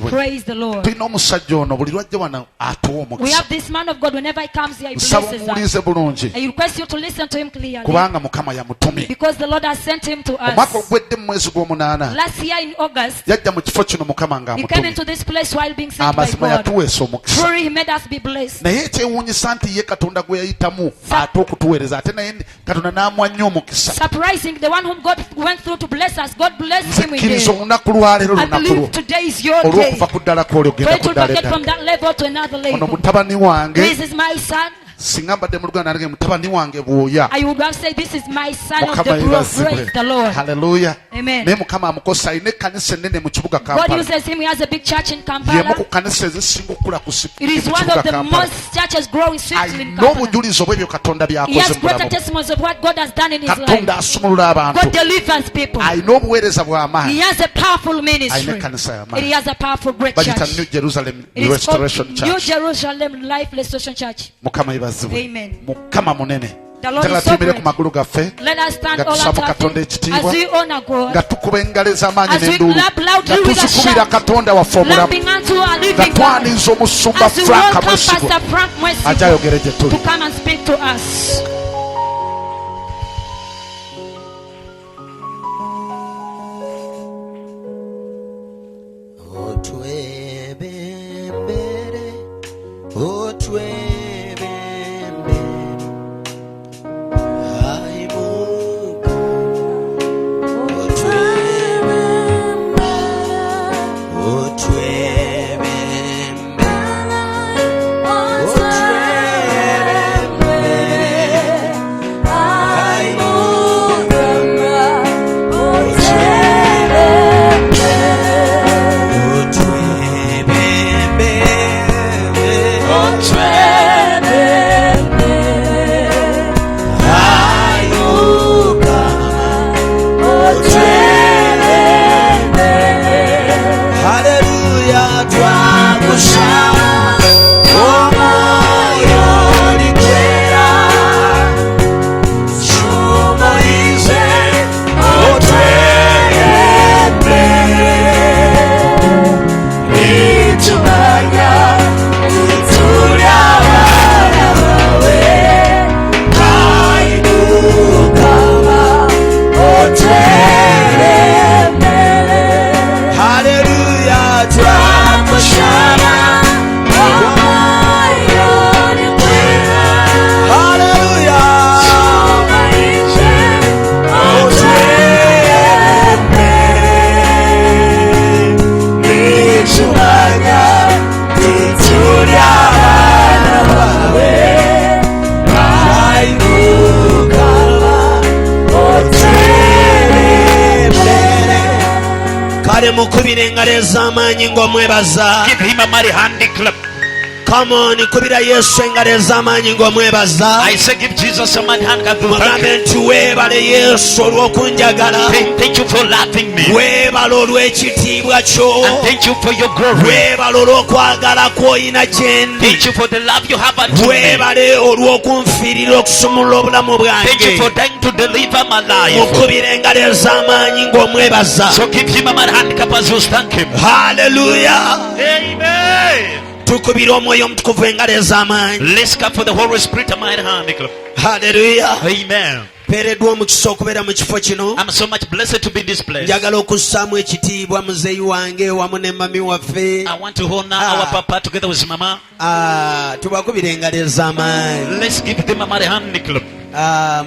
Praise the Lord. We have this man of God. Whenever he comes here, he blesses us. I request you to listen to him clearly, because the Lord has sent him to us. Last year in August, he came into this place while being sent by God. Truly, he made us be blessed. Surprising, the one whom God went through to bless us, God blessed him again. I believe today is your day. For you to get from that level to another level. This is my son. I would have said, this is my son of the brook. Praise the Lord. Hallelujah. Amen. God uses him. He has a big church in Kampala. It is one of the most churches growing swiftly in Kampala. He has greater testimonies of what God has done in his life. God delivers people. He has a powerful ministry. He has a powerful great church. New Jerusalem It is Restoration called Church. New Jerusalem Life Restoration Church. Amen. The Lord is so great. Let us stand all at our feet as we honor God, as we clap loudly with a shout, clapping unto our living God, as we welcome Pastor Frank Mwesi to come and speak to us. Mukubire engalo ez'amaanyi ng'omwebaza. Give him a mighty hand clap. Come on, kubira Yesu engalo ez'amaanyi ng'omwebaza. I say give Jesus a mighty hand clap. Mugambe nti weebale Yesu olw'okunjagala. Thank you for loving me. Weebale olw'ekitiibwa kyo. And thank you for your glory. Weebale olw'okwagala kw'olina gye ndi. Thank you for the love you have unto me. Weebale olw'okunfiirira okusumulula obulamu bwange. Thank you for dying to deliver my life. Mukubire engalo ez'amaanyi ng'omwebaza. So give him a mighty hand clap as you thank him. Hallelujah. Amen. Tukubira omwoyo omutukuvu engalo ez'amaanyi. Let's clap for the Holy Spirit a mighty hand clap. Hallelujah. Amen. Mpeereddwa omukisa okubeera mu kifo kino. I'm so much blessed to be in this place. Njagala okussaamu ekitiibwa muzeeyi wange wamu ne mami waffe. I want to honor our papa together with mama. Tubakubire engalo ez'amaanyi. Let's give them a mighty hand clap.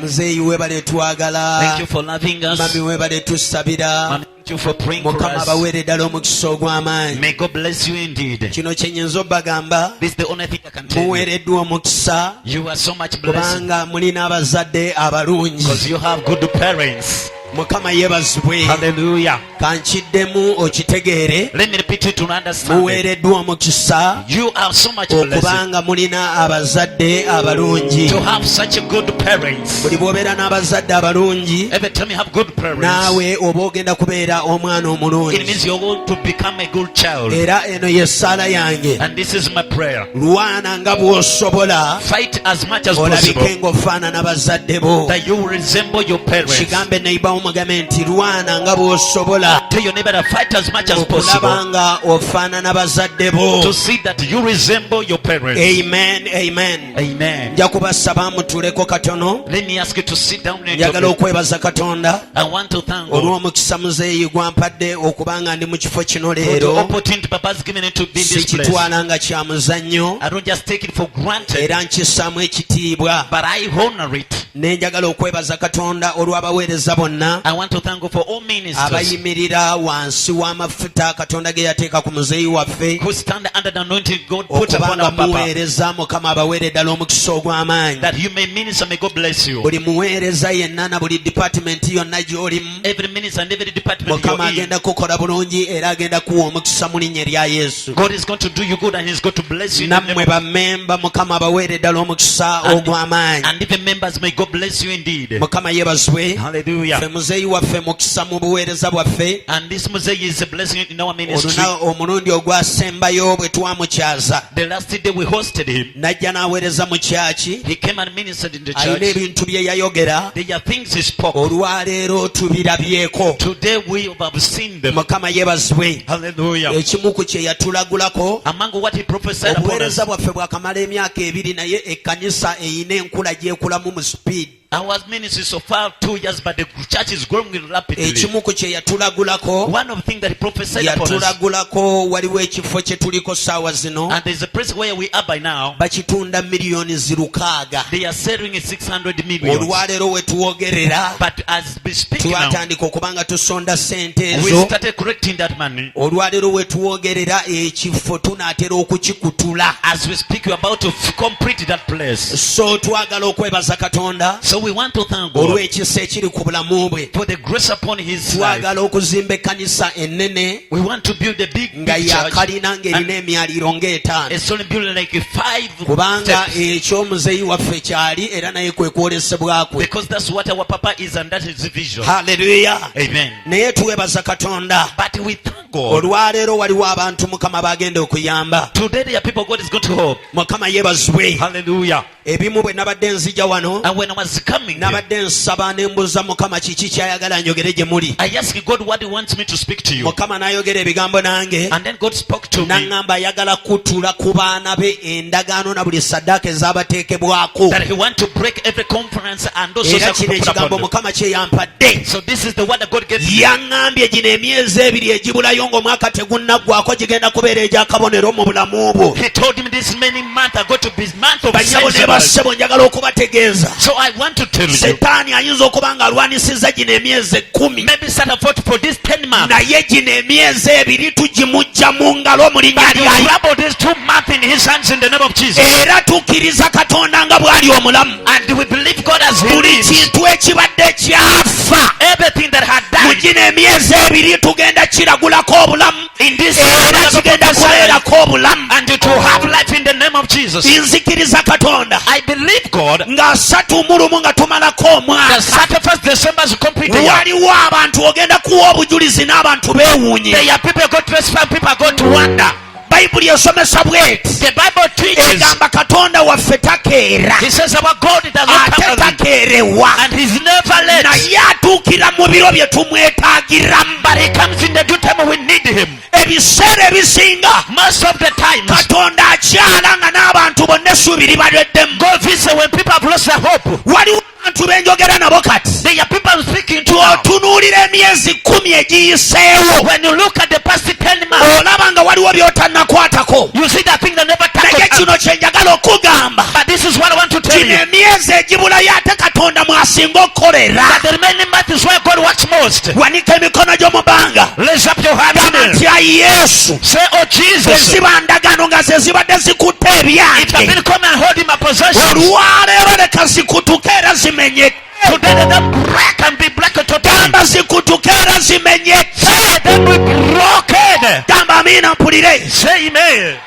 Muzeeyi weebale twagala. Thank you for loving us. Mami weebale tussabira. Thank you for praying for Mukama us. baweere ddala omukisa ogw'amaanyi. May God bless you indeed. Kino kye nnyinza obbagamba. This is the only thing I can tell you. Muweereddwa omukisa. You are so much blessed kubanga mulina abazadde abalungi. because you have good parents. Mukama yeebazibwe. Hallelujah. Kankiddemu okitegeere. Let me repeat it to understand. Muweereddwa omukisa. You are so much blessed okubanga mulina abazadde abalungi. to have such good parents. Buli bw'obeera n'abazadde abalungi. Every time you have good parents, naawe oba ogenda kubeera omwana it omulungi. means you're going to become a good child. Era eno ye ssaala yange. And this is my prayer. Lwana nga bw'osobola. Fight as much as possible olabike ng'ofaanana bazadde bo. that you resemble your parents. Kigambe neighbor omugame nti lwana nga bw'osobola. Tell your neighbor to fight as much as possible. Okulaba nga ofaanana bazadde bo. To see that you resemble your parents. Amen, amen. Amen. Nja kubasaba mutuleko katono. Let me ask you to sit down. Njagala okwebaza Katonda. I want to thank God. Olw'omukisa muzeeyi gwampadde okubanga ndi mu kifo kino leero. Opportunity Papa's given it to be this place. Sikitwala nga kya muzannyo. I don't just take it for granted. Era nkissaamu ekitiibwa. But I honor it. Ne njagala okwebaza Katonda olw'abaweereza bonna. I want to thank God for all ministers. Abayimirira wansi w'amafuta Katonda ge yateeka ku muzeeyi waffe. Who stand under the anointing God put upon our Papa. Muweereza Mukama abaweere ddala omukisa ogw'amaanyi. That you may minister, may God bless you. Buli muweereza yenna na buli department yonna gy'olimu. Every minister and every department Mukama you're in. agenda kukola bulungi era agenda kuwa omukisa mu linnya lya Yesu. God is going to do you good and He's going to bless you. Nammwe bammemba Mukama abaweere ddala omukisa ogw'amaanyi. And even members, may God bless you indeed. Mukama yeebazibwe. Hallelujah. Ffe muzeeyi waffe mukisa mu buweereza bwaffe. And this mosaic is a blessing in our ministry. Omulundi ogwasembayo bwe twamukyaza. The last day we hosted him. Najja n'aweereza mu kyaki. He came and ministered in the Alina church. ebintu bye yayogera. There are things he spoke. Olwaleero tubirabyeko. Today we have seen them. Mukama yeebazibwe. Hallelujah. Ekimu ku kye yatulagulako. Among what he prophesied upon us. Obuweereza bwaffe bwakamala emyaka 2 naye ekkanisa eyina enkula gyekulamu mu speed. Our ministry so far 2 years, but the church is growing rapidly. Ekimu ku kye yatulagulako. One of the things that he prophesied upon us. Yatulagulako waliwo ekifo kye tuliko saawa zino. And there's a place where we are by now. Bakitunda millions 600. They are selling it 600 million. Olwaleero we tuwogerera. But as we speak now, twatandika okubanga tusonda sente we ezo. started collecting that money. Olwaleero we tuwogerera ekifo tunaatera okukikutula. As we speak, we're about to complete that place. So twagala okwebaza Katonda. So we want to thank God olw'ekisa ekiri ku bulamu bwe. for the grace upon his life. Twagala okuzimba ekkanisa ennene. We want to build a big nga church. yakalina ng'erina emyaliro ng'etaano. It's only building like 5 kubanga steps. ekyomuzeeyi waffe kyali era naye kwe kwolesebwa kwe. Because that's what our Papa is and that is the vision. Hallelujah. Amen. Naye tuwebaza Katonda. But we thank God. Olwaleero waliwo abantu Mukama bagenda okuyamba. Today there are people God is going to help. Mukama yeebazibwe. Hallelujah. Ebimu bwe nabadde nzija wano. And when I was coming here, nabadde nsaba ne mbuza Mukama kiki kyayagala njogere gye muli. I asked God what he wants me to speak to you. Mukama n'ayogera ebigambo nange. And then God spoke to me. N'aŋŋamba ayagala kutula ku baana be endagaano na buli saddaaka ezaabateekebwako. That he want to break every conference and those era kino ekigambo Mukama kye yampadde. So this is the word that God gave me. Yaŋŋambye gino emyezi 2 egibulayo ng'omwaka tegunnaggwako gigenda kubeera egy'akabonero mu bulamu bwo. He told me this many months are going to be month of Bannyabo ne bassebo njagala okubategeeza. So I want to tell you. Setaani ayinza okuba ng'alwanisizza gino emyezi 10. Maybe Satan fought for this 10 months. Naye gino emyezi 2 tugimujja mu ngalo mu linnya lya Yesu. About these 2 months in his hands in the name of Jesus. Era tukkiriza Katonda nga bw'ali omulamu. And we believe God has healed buli kintu ekibadde kyafa. Everything that had mu died. gino emyezi 2 tugenda kiragulako obulamu. In this era kigenda kubeerako obulamu. and to have life in the name of Jesus. Nzikiriza Katonda. I believe God. nga 31 nga tumalako omwaka. The 31st December is complete. Waliwo abantu ogenda kuwa obujulizi n'abantu beewuunye. There are people go to testify, people go to wonder. Bayibuli esomesa bw'eti. The Bible teaches. Egamba Katonda waffe takeera. He says our God does not ate takeerewa. and he's never late. Naye atuukira mu biro bye tumwetaagiramu. But he comes in the due time we need him. Ebiseera ebisinga Most of the time Katonda akyala nga n'abantu bonna essuubi libaddemu. go visit when people have lost their hope. Waliwo abantu benjogera nabo kati. There are people I'm speaking to now. Otunuulira emyezi 10 egiyiseewo. When you look at the past 10 months, olaba nga waliwo by'otannakwatako. you see that thing that never naye touched kino us. kye njagala okugamba. But this is what I want to tell kino you. emyezi egibulayo ate Katonda mwasinga okukolera. That the remaining month is where God works most. wanika emikono gy'omu bbanga. Raise up your hands. Atya Yesu. Say, oh Jesus. Eziba ndagaano nga ze zibadde zikutte If I've ebyange. been come and hold in my possession, olwaleero leka zikutuke era zimenye. today let them break and be broken today. gamba zikutuke era zimenye. Let them be broken. gamba amiina mpulire. Say amen.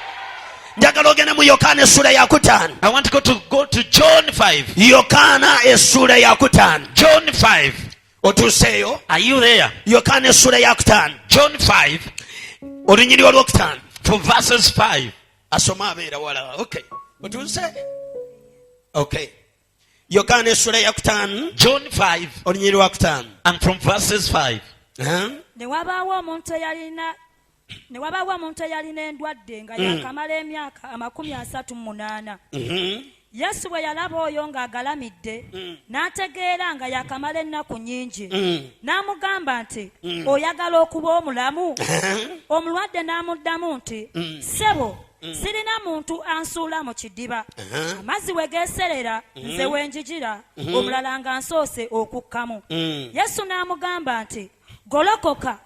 njagala ogende mu Yokaana essula ya 5. I want to go to John 5. Yokaana essula ya 5. John 5. otuuseeyo. Are you there? Yokaana essula ya 5. John 5 olunyiriri olwokutaano. for verses 5. asoma abeera wala. Okay. otuuse. Okay. Yohana essula ya 5. John 5. Olunyiri lwa 5. And from verses 5. Ne wabaawo omuntu eyalina endwadde nga yakamala emyaka 38. Yesu bwe yalaba oyo ng'agalamidde n'ategeera nga yakamala ennaku nnyingi n'amugamba nti oyagala okuba omulamu? Omulwadde n'amuddamu nti ssebo, sirina muntu ansuula mu kidiba. Amazzi we geeserera nze wenjigira, omulala nga nsoose okukkamu. Yesu n'amugamba nti golokoka,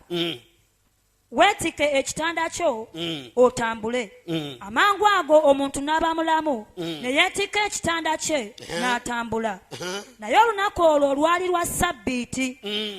weetike ekitanda kyo otambule. Amangu ago omuntu n'aba mulamu ne yeetika ekitanda kye n'atambula. Naye olunaku olwo lwali lwa Ssabbiiti.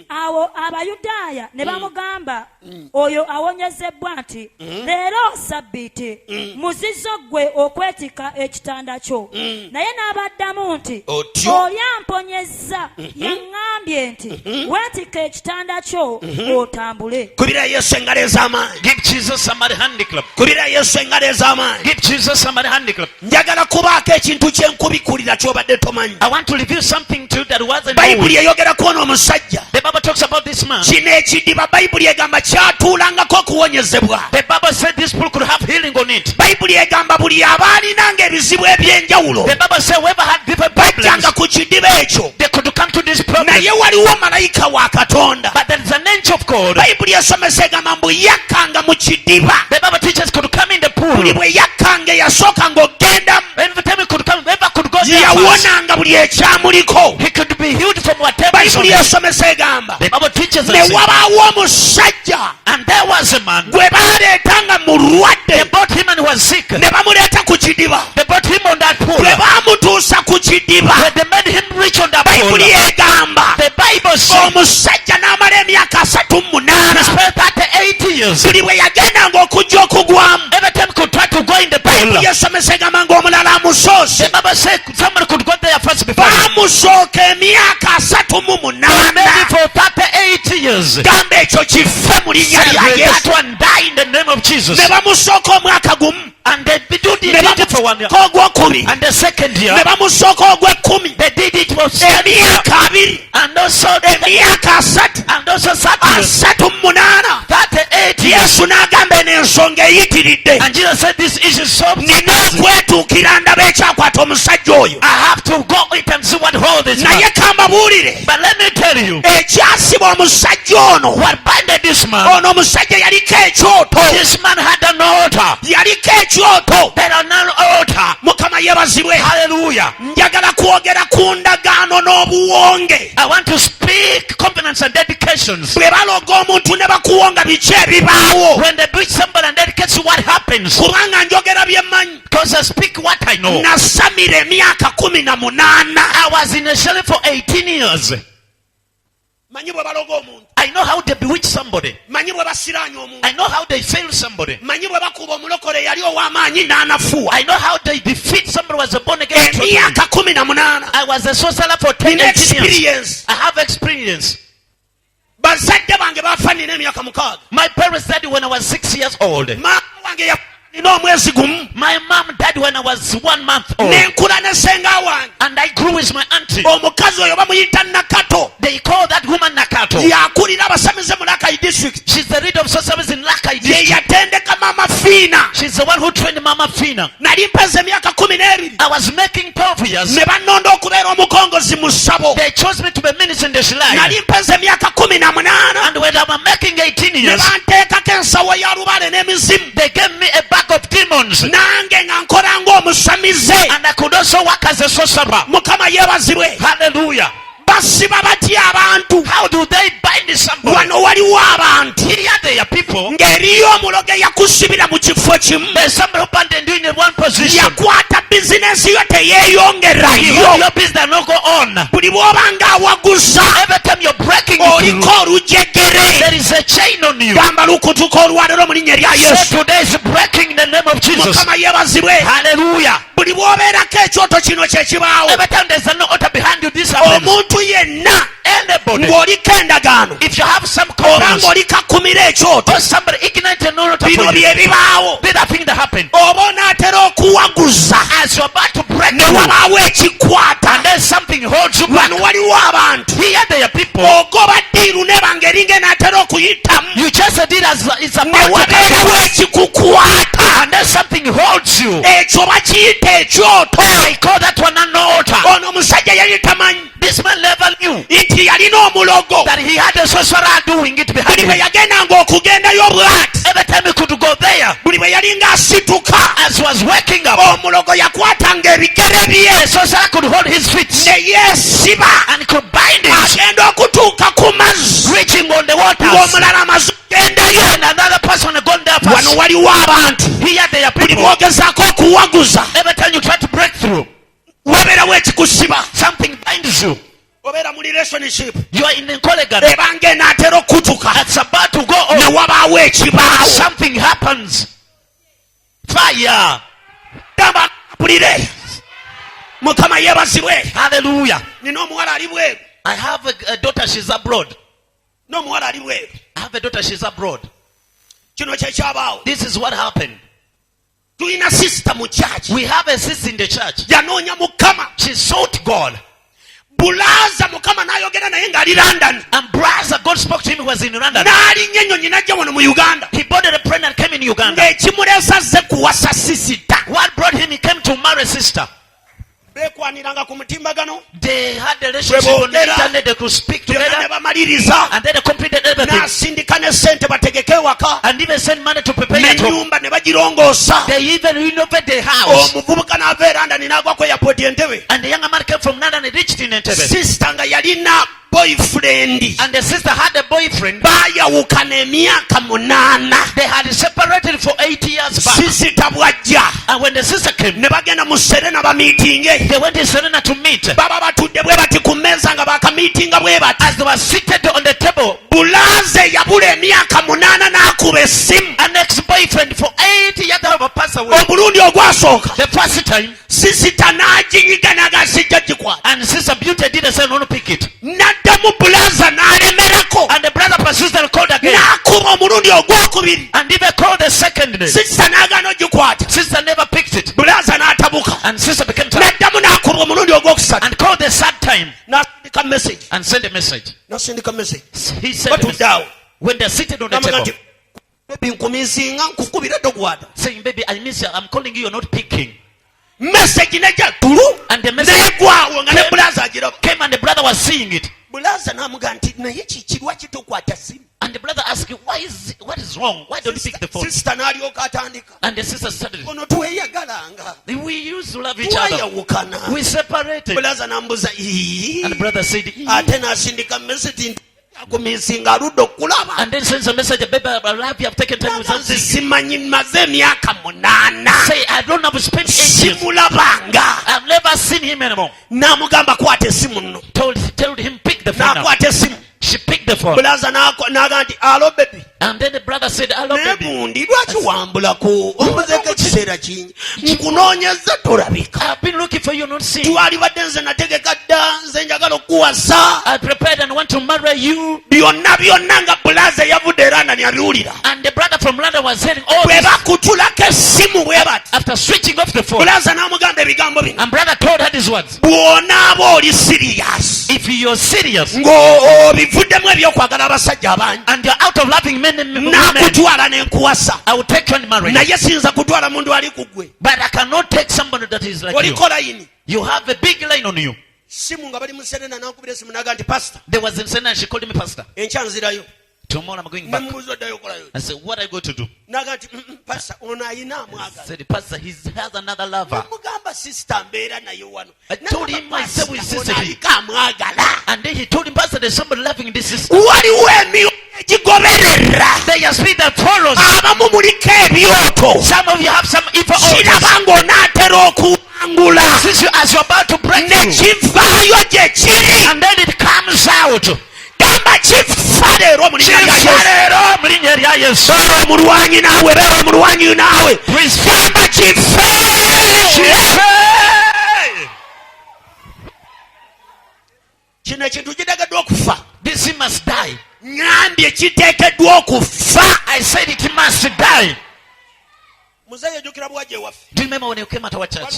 Awo Abayudaaya ne bamugamba oyo awonyezebbwa nti leero Ssabbiiti, muzizo ggwe okwetika ekitanda kyo. Naye n'abaddamu nti oli amponyezza, yaŋŋambye nti weetika ekitanda kyo otambule. Kubira Yesu engalo ez'amaanyi. Give Jesus somebody hand clap. Kubira Yesu engalo ez'amaanyi. Give Jesus somebody hand clap. Njagala kubaako ekintu kye nkubikulira ky'obadde tomanyi. I want to reveal something to you that wasn't Bayibuli known. eyogera ku ono omusajja. The Bible talks about this man. Kino ekidiba Bayibuli egamba kyatuulangako okuwonyezebwa. The Bible said this pool could have healing on it. Bayibuli egamba buli abaalinanga ebizibu eby'enjawulo The Bible said whoever had different problems, bajjanga ku kidiba ekyo. they could come to this problem. Naye waliwo malayika wa Katonda. But there is an angel of God. Bayibuli esomesa egamba mbu yakkanga mu kidiba. The Bible teaches could come in the pool. Buli bwe yakkanga eyasooka ng'ogendamu. Every time he could come, whoever could go there first, yawonanga buli ekyamuliko. he could be healed from whatever is on Bayibuli him. esomesa egamba The Bible teaches ne us. wabaawo omusajja And there was a man. gwe baleetanga mulwadde They brought him and he was sick. ne bamuleeta ku kidiba. They brought him on that pool. bwe baamutuusa ku kidiba But they made him reach on that pool. Bayibuli egamba The Bible says omusajja n'amala emyaka 38. he spent 80 years. buli bwe yagendanga okujja okugwamu Every time he could try to go in the pool. Bayibuli esomesa egamba ng'omulala amusoose. The Bible says somebody could go there first before. baamusooka emyaka 38. Maybe for 38 years. gamba ekyo kife mu linnya lya That Yesu. one die in the name of Jesus. ne bamusooka omwaka gumu And they did ne it for 1 year. bamusooka ogwokubiri And the second year, ne bamusooka ogw'ekkumi they did it for 7 years. emyaka 2 And also emyaka 3 and also 30 years. 38. 38 years. Yesu n'agamba eno ensonga eyitiridde. And Jesus said this issue is so nina kwetuukira ndaba ekyakwata omusajja oyo. I have to go it and see what hold this man. naye kambabuulire But let me tell you, ekyasiba omusajja ono. what binded this man, ono omusajja yaliko ekyoto. this man had an altar. yaliko ekyoto. There on an altar. Mukama yeebazibwe. Hallelujah. njagala kwogera ku ndagaano n'obuwonge. I want to speak confidence and dedications. bwe baloga omuntu ne bakuwonga biki ebibaawo. When they preach somebody and dedicate to what happens. kubanga njogera bye mmanyi. Because I speak what I know. nasamira emyaka 18. I was initially for 18 years. manyi bwe baloga omuntu. I know how they bewitch somebody. manyi bwe basiraanya omuntu. I know how they fail somebody. manyi bwe bakuba omulokole yali ow'amaanyi n'anafuwa. I know how they defeat somebody who was a born again. emyaka 18. I was a sorcerer for 10 nina years. experience. I have experience. bazadde bange baafa nina emyaka 6. My parents died when I was 6 years old. maama wange yafa nina omwezi gumu. My mom died when I was 1 month old. nenkula ne senga wange. And I grew with my auntie. omukazi oyo bamuyita Nakato. They call that woman Nakato. yakulira abasamize mu Lakai district. She's the leader of sorcerers in Lakai ye district. yatendeka mama Fiina. She's the one who trained Mama Fina. nali mpeze emyaka 12. I was making 12 years. ne bannonda okubeera omukongozi mu ssabo. They chose me to be minister in the Shilai. nali mpeze emyaka 18. And when I was making 18 ne years, banteekako ensawo ya lubaale n'emizimu. they gave me a bag of demons. nange nga nkola ng'omusamize. And I could also work as a sorcerer. mukama yeebazibwe. Hallelujah. basiba batya abantu. How do they bind somebody? wano waliwo abantu. Here they are people. ng'eriyo omuloge yakusibira mu kifo kimu. There's somebody who abandoned you in one position. yakwata bizinensi yo teyeeyongerayo. Your business not go on. buli bw'oba ng'awaguza Every time you're breaking oliko through, olujegere. there is a chain on you. gamba lukutuka olwalero mu linnya lya yesu. So today is breaking in the name of Jesus. mukama yeebazibwe. Hallelujah. buli bw'obeerako ekyoto kino kye kibaawo. Every time there's an altar behind you, this happens. omuntu yenna Anybody, ng'oliko endagaano if you have some oba confidence, ng'olika kumira ekyoto, or somebody ignorant and not bino for you, bye bibaawo. be that thing that happened. oba onaatera okuwaguza As you're about to break ne through, wabaawo ekikwata. and then Unless something holds you back. Wano waliwo abantu. Here there are people. Ogoba diru nebanga eringa natera okuyitamu. You just did as it's about to Newabeerawo ekikukwata. and then something holds you. Ekyo bakiyita ekyoto. I call that one an altar. Ono omusajja yali tamanyi. This man never knew Nti yalina omulogo. that he had a sorcerer doing it behind Buli bwe him. yagendanga okugendayo obwati. Every time he could go there, Buli bwe yali ng'asituka. as was waking up, Omulogo yakwatanga ebigere bye. the sorcerer could hold his feet Ne yeesiba. and could bind him, Agenda okutuuka ku mazzi. reaching on the waters. Ng'omulala amazzi gendayo. And another person had gone there Wano first. waliwo abantu. Here there are Buli people. bw'ogezaako okuwaguza. Every time you try to break through, Wabeerawo ekikusiba. something binds you. Obeera mu relationship. You are in a colleague. Ebanga enaatera okutuka. It's about to go Ne on. wabaawo ekibaawo. Something happens. Fire. Gamba mpulire. Mukama yeebazibwe. Hallelujah. Nina omuwala ali bweru. I have a daughter, she's abroad. N'omuwala ali bweru. I have a daughter, she's abroad. Kino kyekyabaawo. This is what happened. Tulina sisita mu kyaki. We have a sister in the church. Yanoonya Mukama. She sought God. Bulaaza Mukama n'ayogera naye ng'ali London. And brother, God spoke to him who was in London. N'alinnya ennyonyi n'ajja wano mu Uganda. He boarded a plane and came in Uganda. Ng'ekimuleesa azze kuwasa sisita. What brought him? He came to marry a sister. Beekwaniranga ku mutimbagano. They had a relationship on the internet. They could speak Byonna ne together. bamaliriza. And then they completed everything. N'asindika ne ssente bategeke ewaka. And even sent money to prepare it. N'ennyumba ne bagirongoosa. They even renovated the house. Omuvubuka n'ava e London n'agwa ku airport Entebbe. And the younger man came from London and reached in Entebbe. Sisita nga yalina boyfriend. And the sister had a boyfriend. Baayawukana emyaka 8. They had separated for 8 years back. Sisita bw'ajja. And when the sister came, Ne bagenda mu Serena bamiitinge. they went to Serena to meet. Baba batudde bwe bati ku mmeeza nga baakamiitinga bwe bati. As they were seated on the table, Bulaaze yabula emyaka 8 n'akuba essimu. an ex-boyfriend for 8 years have passed away. Omulundi ogwasooka. The first time, Sisita n'aginyiga n'agasijja gikwata. and Sister Beauty did the same, no pick it. N'addamu bulaaza n'alemerako. And the brother persisted and called again. N'akuba omulundi ogwokubiri. And even called the second day. Sisita n'agaana ogikwata. Sister never picked it. Bulaaza n'atabuka. And sister became tired. N'addamu n'akuba omulundi ogwokusatu. And called the third time. N'asindika message. And sent a message. N'asindika message. He said, Batudde awo. when they're seated on the N'amugamba table, nti, "Baby, nkumisinga nkukubira tokwata." saying, baby, I miss you. I'm calling you. You're not picking. Message nejja tulu. And the message N'egwawo nga ne bulaaza agiraba. came and the brother was seeing it. Bulaaza n'amugamba nti, "Naye kiki lwaki tokwata simu?" And the brother asked him, what is wrong? Why don't you pick the phone? Sisita n'alyoka atandika. And the sister started, Ono tweyagalanga. we used to love each other. Twayawukana. We separated. Bulaaza n'ambuuza, "Ii?" And the brother said, Ate n'asindika message nti, "Akumisinga aludde okulaba." and then sends a message, baby, I love you. I've taken time with Nze something. simanyi maze emyaka 8. Say, I don't have spent 8 years. Simulabanga. I've never seen him anymore. N'amugamba kwata essimu nno. Told him, pick the phone up. N'akwata essimu. She picked the phone. Bulaaza n'agamba nti, "Alo baby." And then the brother said, hello, Naye baby. gundi lwaki wambulako? Omazeko ekiseera kingi. Nkunoonyeza tolabika. I've been looking for you, not seeing. Twali badde nze nategeka dda nze njagala okuwasa. I prepared and want to marry you. Byonna nga Bulaaza yavudde era nga yabiwulira. And the brother from London was hearing all Bwe this. bakutulako essimu bwe bati. After switching off the phone, Bulaaza n'amugamba ebigambo bino. and brother told her these words. Bw'onaaba oli sirias. If you're serious ng'obivuddemu ebyokwagala abasajja abangi. and you're out of loving men and women, N'akutwala n'enkuwasa. I will take you and marry you. Naye siyinza kutwala muntu ali ku ggwe. But I cannot take somebody that is like you. Oliko layini. You have a big line on you. Simu nga bali mu Serena n'ankubira essimu n'agamba nti, "Pastor, There was in Sena and she called me pastor. enkya nzirayo." Tomorrow I'm going Ne back. mmubuuza oddayo okolayo. I said, what are you going to do? N'agamba nti, "Pastor, ono ayina I amwagala." said, pastor, he has another lover. Mugamba sisita mbeera naye wano. I told him myself with sister. Aliko amwagala. And then he told him, pastor, there's somebody loving this sister. Waliwo emyoyo egigoberera. There is spirit that follows. Abamu muliko ebyoto. Some of you have some evil altars. Kiraba ng'onaatera okuwangula. Since you, as you're about to break Ne through, kivaayo gye kiri. and then it comes out. Gamba kifa leero mu linnya lya Yesu. Kifarero mu linnya lya Yesu. Beera omulwanyi naawe, beera omulwanyi naawe. Please, Gamba kife. kife. Kino ekintu kiteekeddwa okufa. This thing must die. Ngambye kiteekeddwa okufa. I said it must die. Do you remember when you came at our church?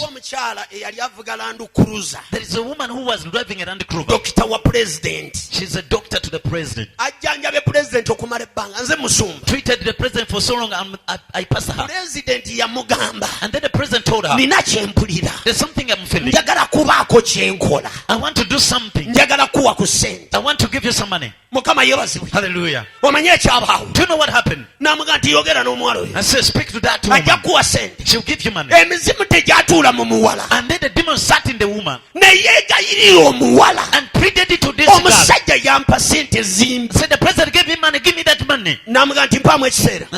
There is a woman who was driving a Land Cruiser. She's a doctor to the president. Treated the president for so long, I passed her. And then the president told her, there's something I'm feeling. I want to do something. I want to give you some money. Hallelujah. Do you know what happened? I said, speak to that woman. She'll give you money. And then the demon sat in the woman and pleaded it to this girl. Said, the president gave me money, give me that money. I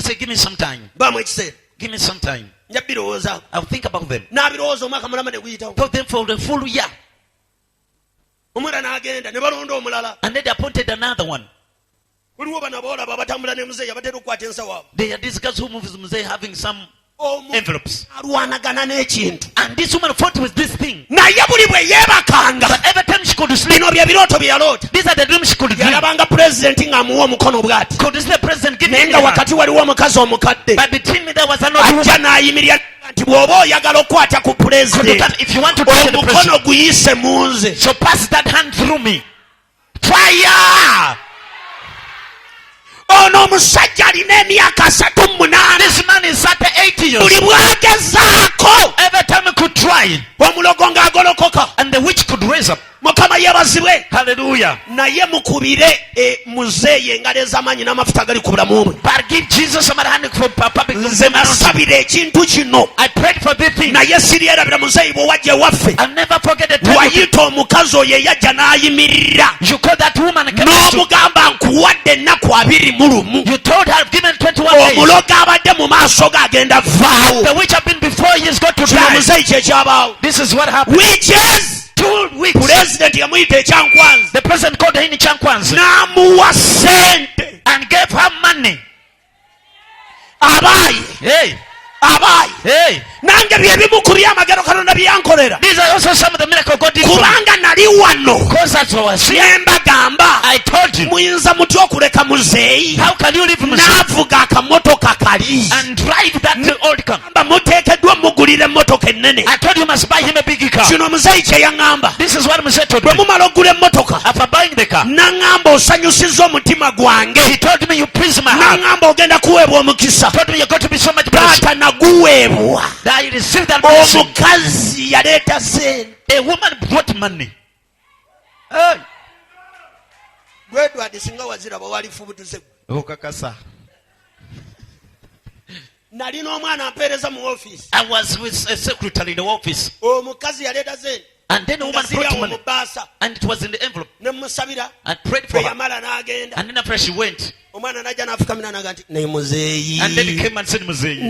said, give me some time. Give me some time. I'll think about them. Talk them for the full year. And then they appointed another one. They are these guys who move Mzee having some envelopes. And this woman fought with this thing. But every time she could sleep, these are the dreams she could dream. Could the president give me but between me there was another woman. If you want to touch the president, so pass that hand through me. Fire! This man is 80 years. Every time he could try, and the witch could raise up. Hallelujah. But give Jesus some hand for Papa. I prayed for this thing. I'll never forget the time. You called that woman and you told her I've given 21 days. The witch have been before he has got to die. This is what happened. Witches. 2 weeks. The president called her in Chankwanza and gave her money. Hey. Hey. These are also some of the miracles God did for me. Because that's what I was saying. I told you. How can you leave Mzee and drive that old car? I told you must buy him a big car. This is what Mzee told me. After buying the car, he told me you please my heart. He told me you're going to be so much blessed. That I received that blessing. A woman brought money. I was with a secretary in the office. And then a woman brought money. And it was in the envelope. I prayed for her. And then after she went. And then he came and said, Mzee.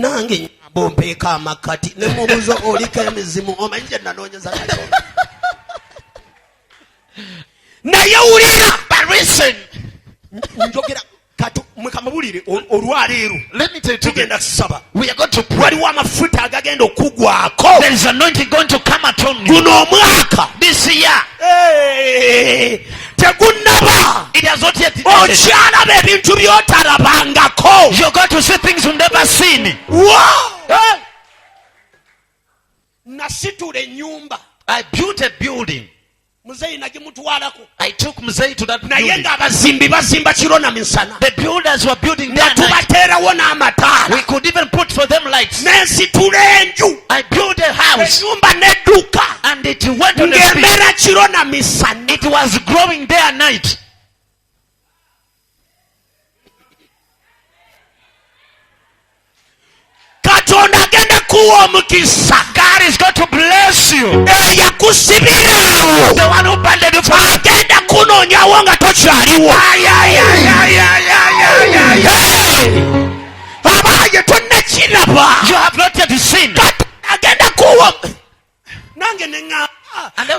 But listen. Let me tell you today, we are going to pray. There is anointing going to come upon you this year. It has not yet ended. You're going to see things you've never seen. I built a building. I took Mzee to that building. The builders were building their night. We could even put for them lights. I built a house. And it went on the street. It was growing day and night. God is going to bless you. The one who banded you for you have not yet seen.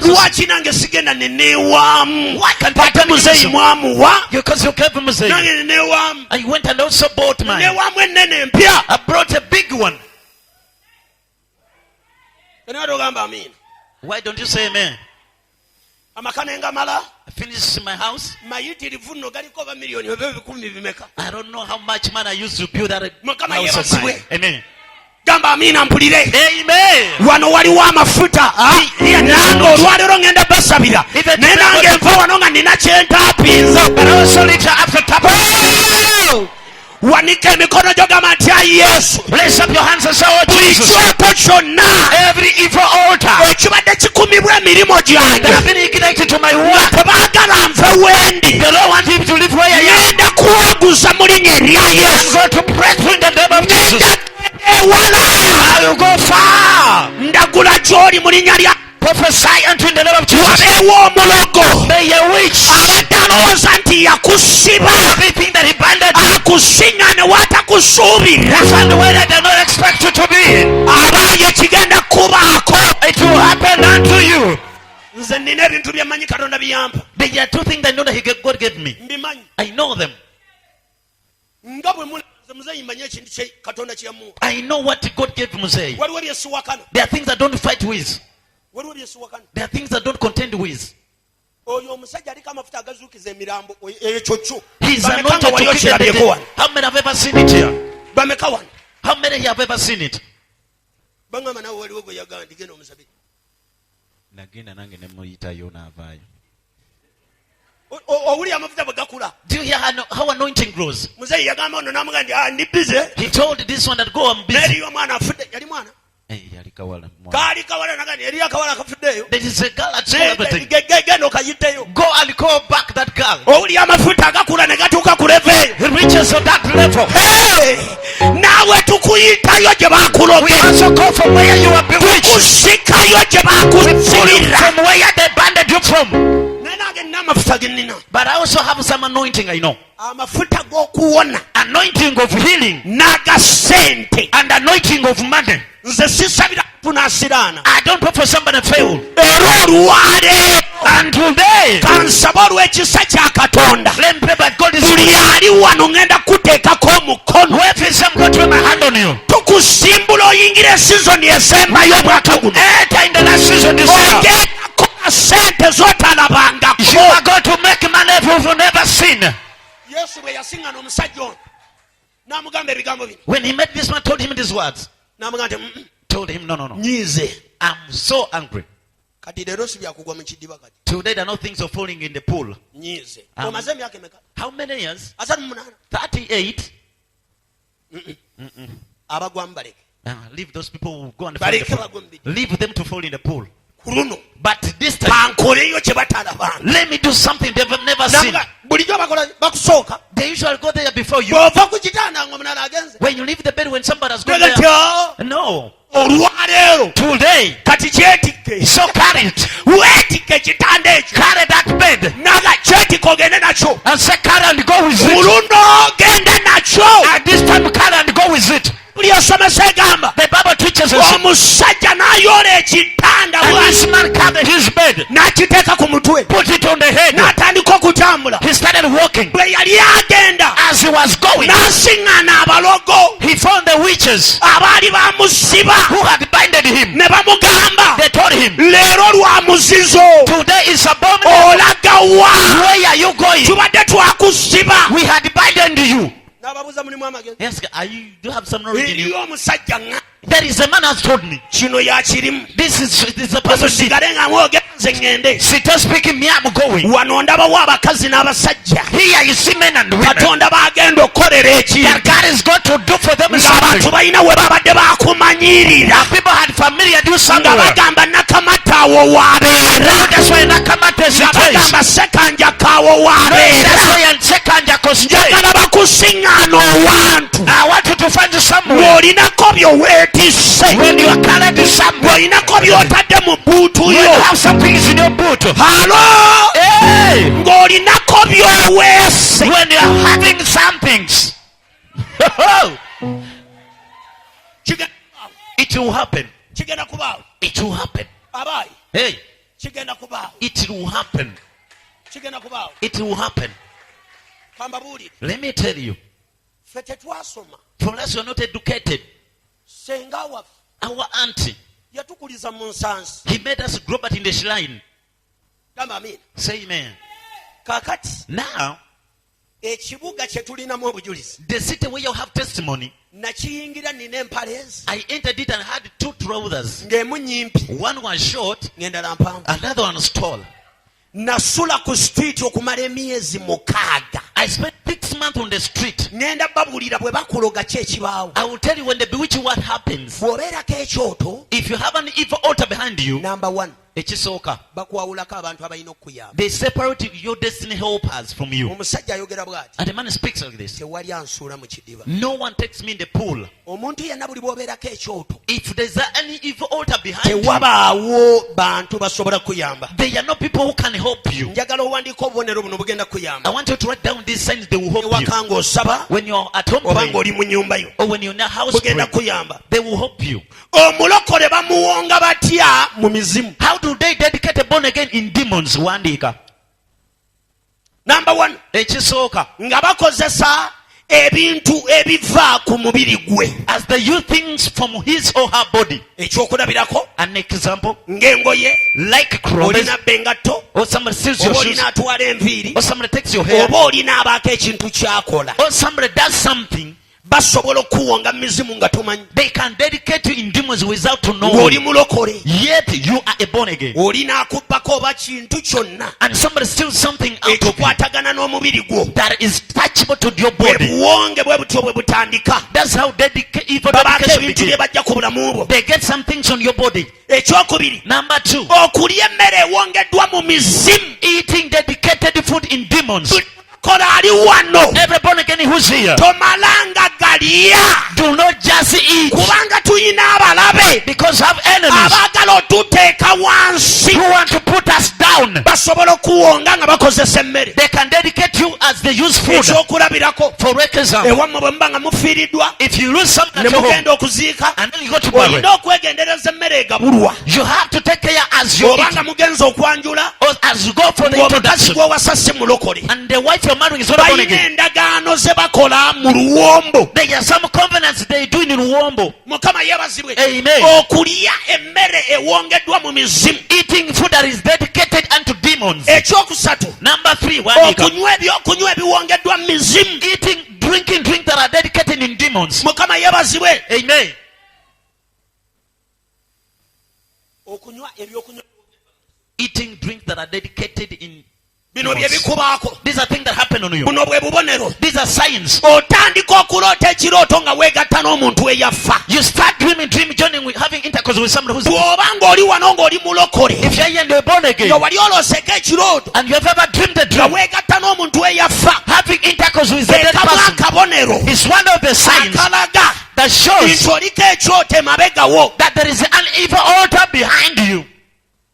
Lwaki nange sigenda neneewaamu ate muzeeyi mwamuwa because you gave him muzeeyi nange neneewaamu and you went and also bought mine neneewaamu ennene empya I brought a big one. Why don't you say amen? I finished my house. I don't know how much money I used to build that house of mine. Amen. gamba amina mpulire. Amen. Wano waliwo amafuta. Nange olwaleero ngenda basabira. Naye nange nva wano nga nina kyentaapinza. Wanika emikono gyo gamba nti ayi Yesu. Place up your hands and say, oh Jesus. Ekyoto kyonna. Every evil altar ekibadde kikumibwa emirimu gyange. that have been ignited to my work. Tebaagala nve wendi. They don't want him to live where I am. Ngenda kuwaguza mu linnya erya Yesu. I'm going to pray through in the name of Jesus. I will go far. Ndagula gy'oli mu linnya lya Prophesy unto in the name of Jesus. wabeewo omulogo. May a witch abadde alowooza nti yakusiba. everything that he banded akusinga ne waatakusuubira. and where they did not expect you to be. abaayo kigenda kubaako. It will happen unto you. Nze nina ebintu bye mmanyi Katonda biyampa. There are two things I know that God gave me. Mbimanyi. I know them. Nga bwe muzeyi mmanyi ekintu kye Katonda kye yamuwa. I know what God gave Mosaic. Waliwo bye siwakana. There are things I don't fight with. Waliwo bye siwakana. There are things I don't contend with. Oyo omusajja aliko amafuta agazuukiza emirambo ekyo kyo. He's anointed to kill the dead. How many have ever seen it here? Bameka wano. How many have ever seen it? Bangamba nawe waliwo gwe yagamba nti genda omusabire. Nagenda nange ne muyitayo n'avaayo. Owuli amafuta bwe gakula. Do you hear how anointing grows? Muzeyi yagamba ono n'amugamba nti ndi busy. He told this one that go, I'm busy. N'eriyo omwana afudde. Yali mwana. Yali kawala. Kaali kawala nagamba eriyo akawala kafuddeyo. There is a girl at school everything. Genda okayiteyo. Go and call back that girl. Owuli amafuta agakula ne gatuuka ku level. He reaches to that level. Naawe tukuyitayo gye baakuloga. We also call from where you are bewitched. Tukusikayo gye baakusibira. From where they banded you from. Naye nange nina amafuta ge nnina. But I also have some anointing, I know. Amafuta g'okuwona. Anointing of healing. N'aga ssente. And anointing of money. Nze sisabira kunaasiraana. I don't pray for somebody to fail. Era olwaleero. And today, kansaba olw'ekisa kya Katonda. let me pray, but God is buli ali wano ngenda kuteekako omukono. where is I'm going to put my hand on you. Tukusimbula oyingire sizoni esembayo omwaka guno. Enter in the last season this year. Ogenda kukola ssente z'otalabangako. You are going to make money you've never seen. Yesu bwe yasiŋŋana omusajja ono n'amugamba ebigambo bino. When he met this man, told him these words. N'amugamba nti Told him, no. nyiize. I'm so angry. Kati leero si byakugwa mu kidiba kati. Today there are no things of falling in the pool. Nyiize. Omaze emyaka emeka? How many years? 38. 38. Abagwamu baleke. Leave those people who go and fall in the pool. Leave them to fall in the pool. Kuruno. But this time, bankoleyo kye batalabanga. let me do something they've never seen. Bulijjo bakola bakusooka. They usually go there before you. Bw'ova ku kitanda ng'omulala agenze. When you leave the bed, when somebody has gone there. No. Olwaleero. Today. Kati kyetikke. So carry it. Weetikke ekitanda ekyo. Carry that bed. Naga kyetikke ogende nakyo. And say carry and go with it. Muluno ogende nakyo. At this time carry and go with it. Buli osomesa egamba. The Bible teaches us. Omusajja n'ayoola ekitanda. And this man carried his bed. N'akiteeka ku mutwe. Put it on the head. N'atandika okutambula. He started walking. Bwe yali agenda. As he was going. N'asiŋŋaana abalogo. He found the witches. Abaali bamusiba. Who had binded him. Ne bamugamba. They told him. Leero lwa muzizo. Today is abominable. Olaga wa. Where are you going? Tubadde twakusiba. We had binded you. N'ababuuza mulimu amagezi. Yes, do you have some knowledge in you? Eriyo omusajja nga. There is a man has told me. Kino yakirimu. This is a person. Musigale nga mwogera nze ŋŋende. Sit speaking, me I'm going. Wano ndabawo abakazi n'abasajja. Here you see men and women. Katonda bagenda okukolera ekintu. That God is going to do for them ng'abantu something. balina we babadde bakumanyirira. People had familiar do Nga something. bagamba Nakamata awo waabeera. That's why Nakamata is Nga bagamba Sekanja kaawo waabeera. That's why and second Njagala bakusiŋŋaana owantu. I want you to find somewhere. Ng'olinako by'oweetisse. When you are carried to somewhere. Ng'olinako by'otadde mu bbuutu You yo. have some things in your boot. Halo. Hey! Ng'olinako by'oweese. When you are having some things. It will happen. Kigenda kubaawo. It will happen. Abaayi. Hey, Kigenda kubaawo. it will happen. Kigenda kubaawo. It will happen. Kambabuulire. Let me tell you. Ffe tetwasoma. For us, you are not educated. Senga waffe Our auntie, yatukuliza mu nsansi. he made us grow but in the shrine. Gamba amiina. Say amen. Kaakati Now, ekibuga kye tulinamu obujulizi. The city where you have testimony. Nakiyingira nina empaleezi. I entered it and had 2 trousers. Ng'emu nnyimpi. One was short, ng'endala mpanvu. another one was tall. Nasula ku street okumala emyezi 6. I spent 6 months on the street. Ngenda babulira bwe bakuloga ki ekibaawo. I will tell you when they bewitch you what happens. Bw'obeerako ekyoto. If you have an evil altar behind you, Number 1. ekisooka, bakwawulako abantu abalina okukuyamba. they separate your destiny helpers from you. Omusajja ayogera bw'ati. And the man speaks like this. Tewali ansuula mu kidiba. No one takes me in the pool. Omuntu yenna buli bw'obeerako ekyoto. If there's any evil altar behind you, tewabaawo bantu basobola kuyamba. there are no people who can help you. Njagala owandiika obubonero buno bugenda kuyamba. I want you to write down these signs, they will help you. Ewaka ng'osaba When you're at home oba praying, ng'oli mu nnyumba yo. or when you're in a house Bugenda praying, kuyamba. they will help you. Omulokole bamuwonga batya mu mizimu. How do they dedicate a born again in demons? Wandika. Number 1. ekisooka, nga bakozesa ebintu ebiva ku mubiri gwe. as they use things from his or her body. Ekyokulabirako An example, ng'engoye, like clothes, olina bengatto, or somebody steals your oba shoes, olina atwala enviiri, or somebody takes your hair, oba olina abaako ekintu kyakola. or somebody does something. Basobola okuwonga mizimu nga tomanyi. They can dedicate you in demons without to know. Ng'oli mulokole. Yet you are a born again. Olina akubbako oba kintu kyonna And somebody steals something out of you ekikwatagana n'omubiri gwo. that is touchable to your bwe body. buwonge bwe butyo bwe butandika. That's how evil babaako dedication ebintu bye begins. bajja ku bulamu bwo. They get some things on your body. Ekyokubiri, Number 2, okulya emmere ewongeddwa mu mizimu. eating dedicated food in demons. Kola ali wano. Every born again who's here, Tomalanga galya. do not just eat, Kubanga tuyina abalabe because have enemies abaagala otuteeka wansi. who want to put us down. Basobola okuwonga nga bakozesa emmere. They can dedicate you as they use food. Ekyokulabirako, For example, ewammwe bwe muba nga mufiiriddwa if you lose something ne at your home mugenda okuziika, and then you go to bury, olina okwegendereza emmere egabulwa. you have to take care as you Oba eat, nga mugenza okwanjula, or as you go for the ng'omukazi introduction. gw'owasa si mulokole. And the wife you're marrying is not born Balina again. endagaano ze bakola mu luwombo. There are some covenants they do in Uwombo. Mukama yeebazibwe. Amen. Okulya emmere ewongeddwa mu mizimu. Eating food that is dedicated unto demons. Ekyokusatu, Number 3, wandika. okunywa ebyokunywa ebiwongeddwa mu mizimu. Drinking drink that are dedicated in demons. Mukama yeebazibwe. Amen. Okunywa ebyokunywa Eating drink that are dedicated in bino bye bikubaako. these are things that happen on you. Buno bwe bubonero. These are signs. Otandika okuloota ekirooto nga weegatta n'omuntu eyafa. You start dreaming, joining with having intercourse with somebody who's. Bw'oba ng'oli wano ng'oli mulokole, If you're here and you're born again, nga wali olooseko ekirooto and you have ever dreamed a nga dream, weegatta n'omuntu eyafa, having intercourse with the dead ekamu person akabonero is one of the signs akalaga that shows nti oliko ekyoto emabegawo. that there is an evil altar behind you.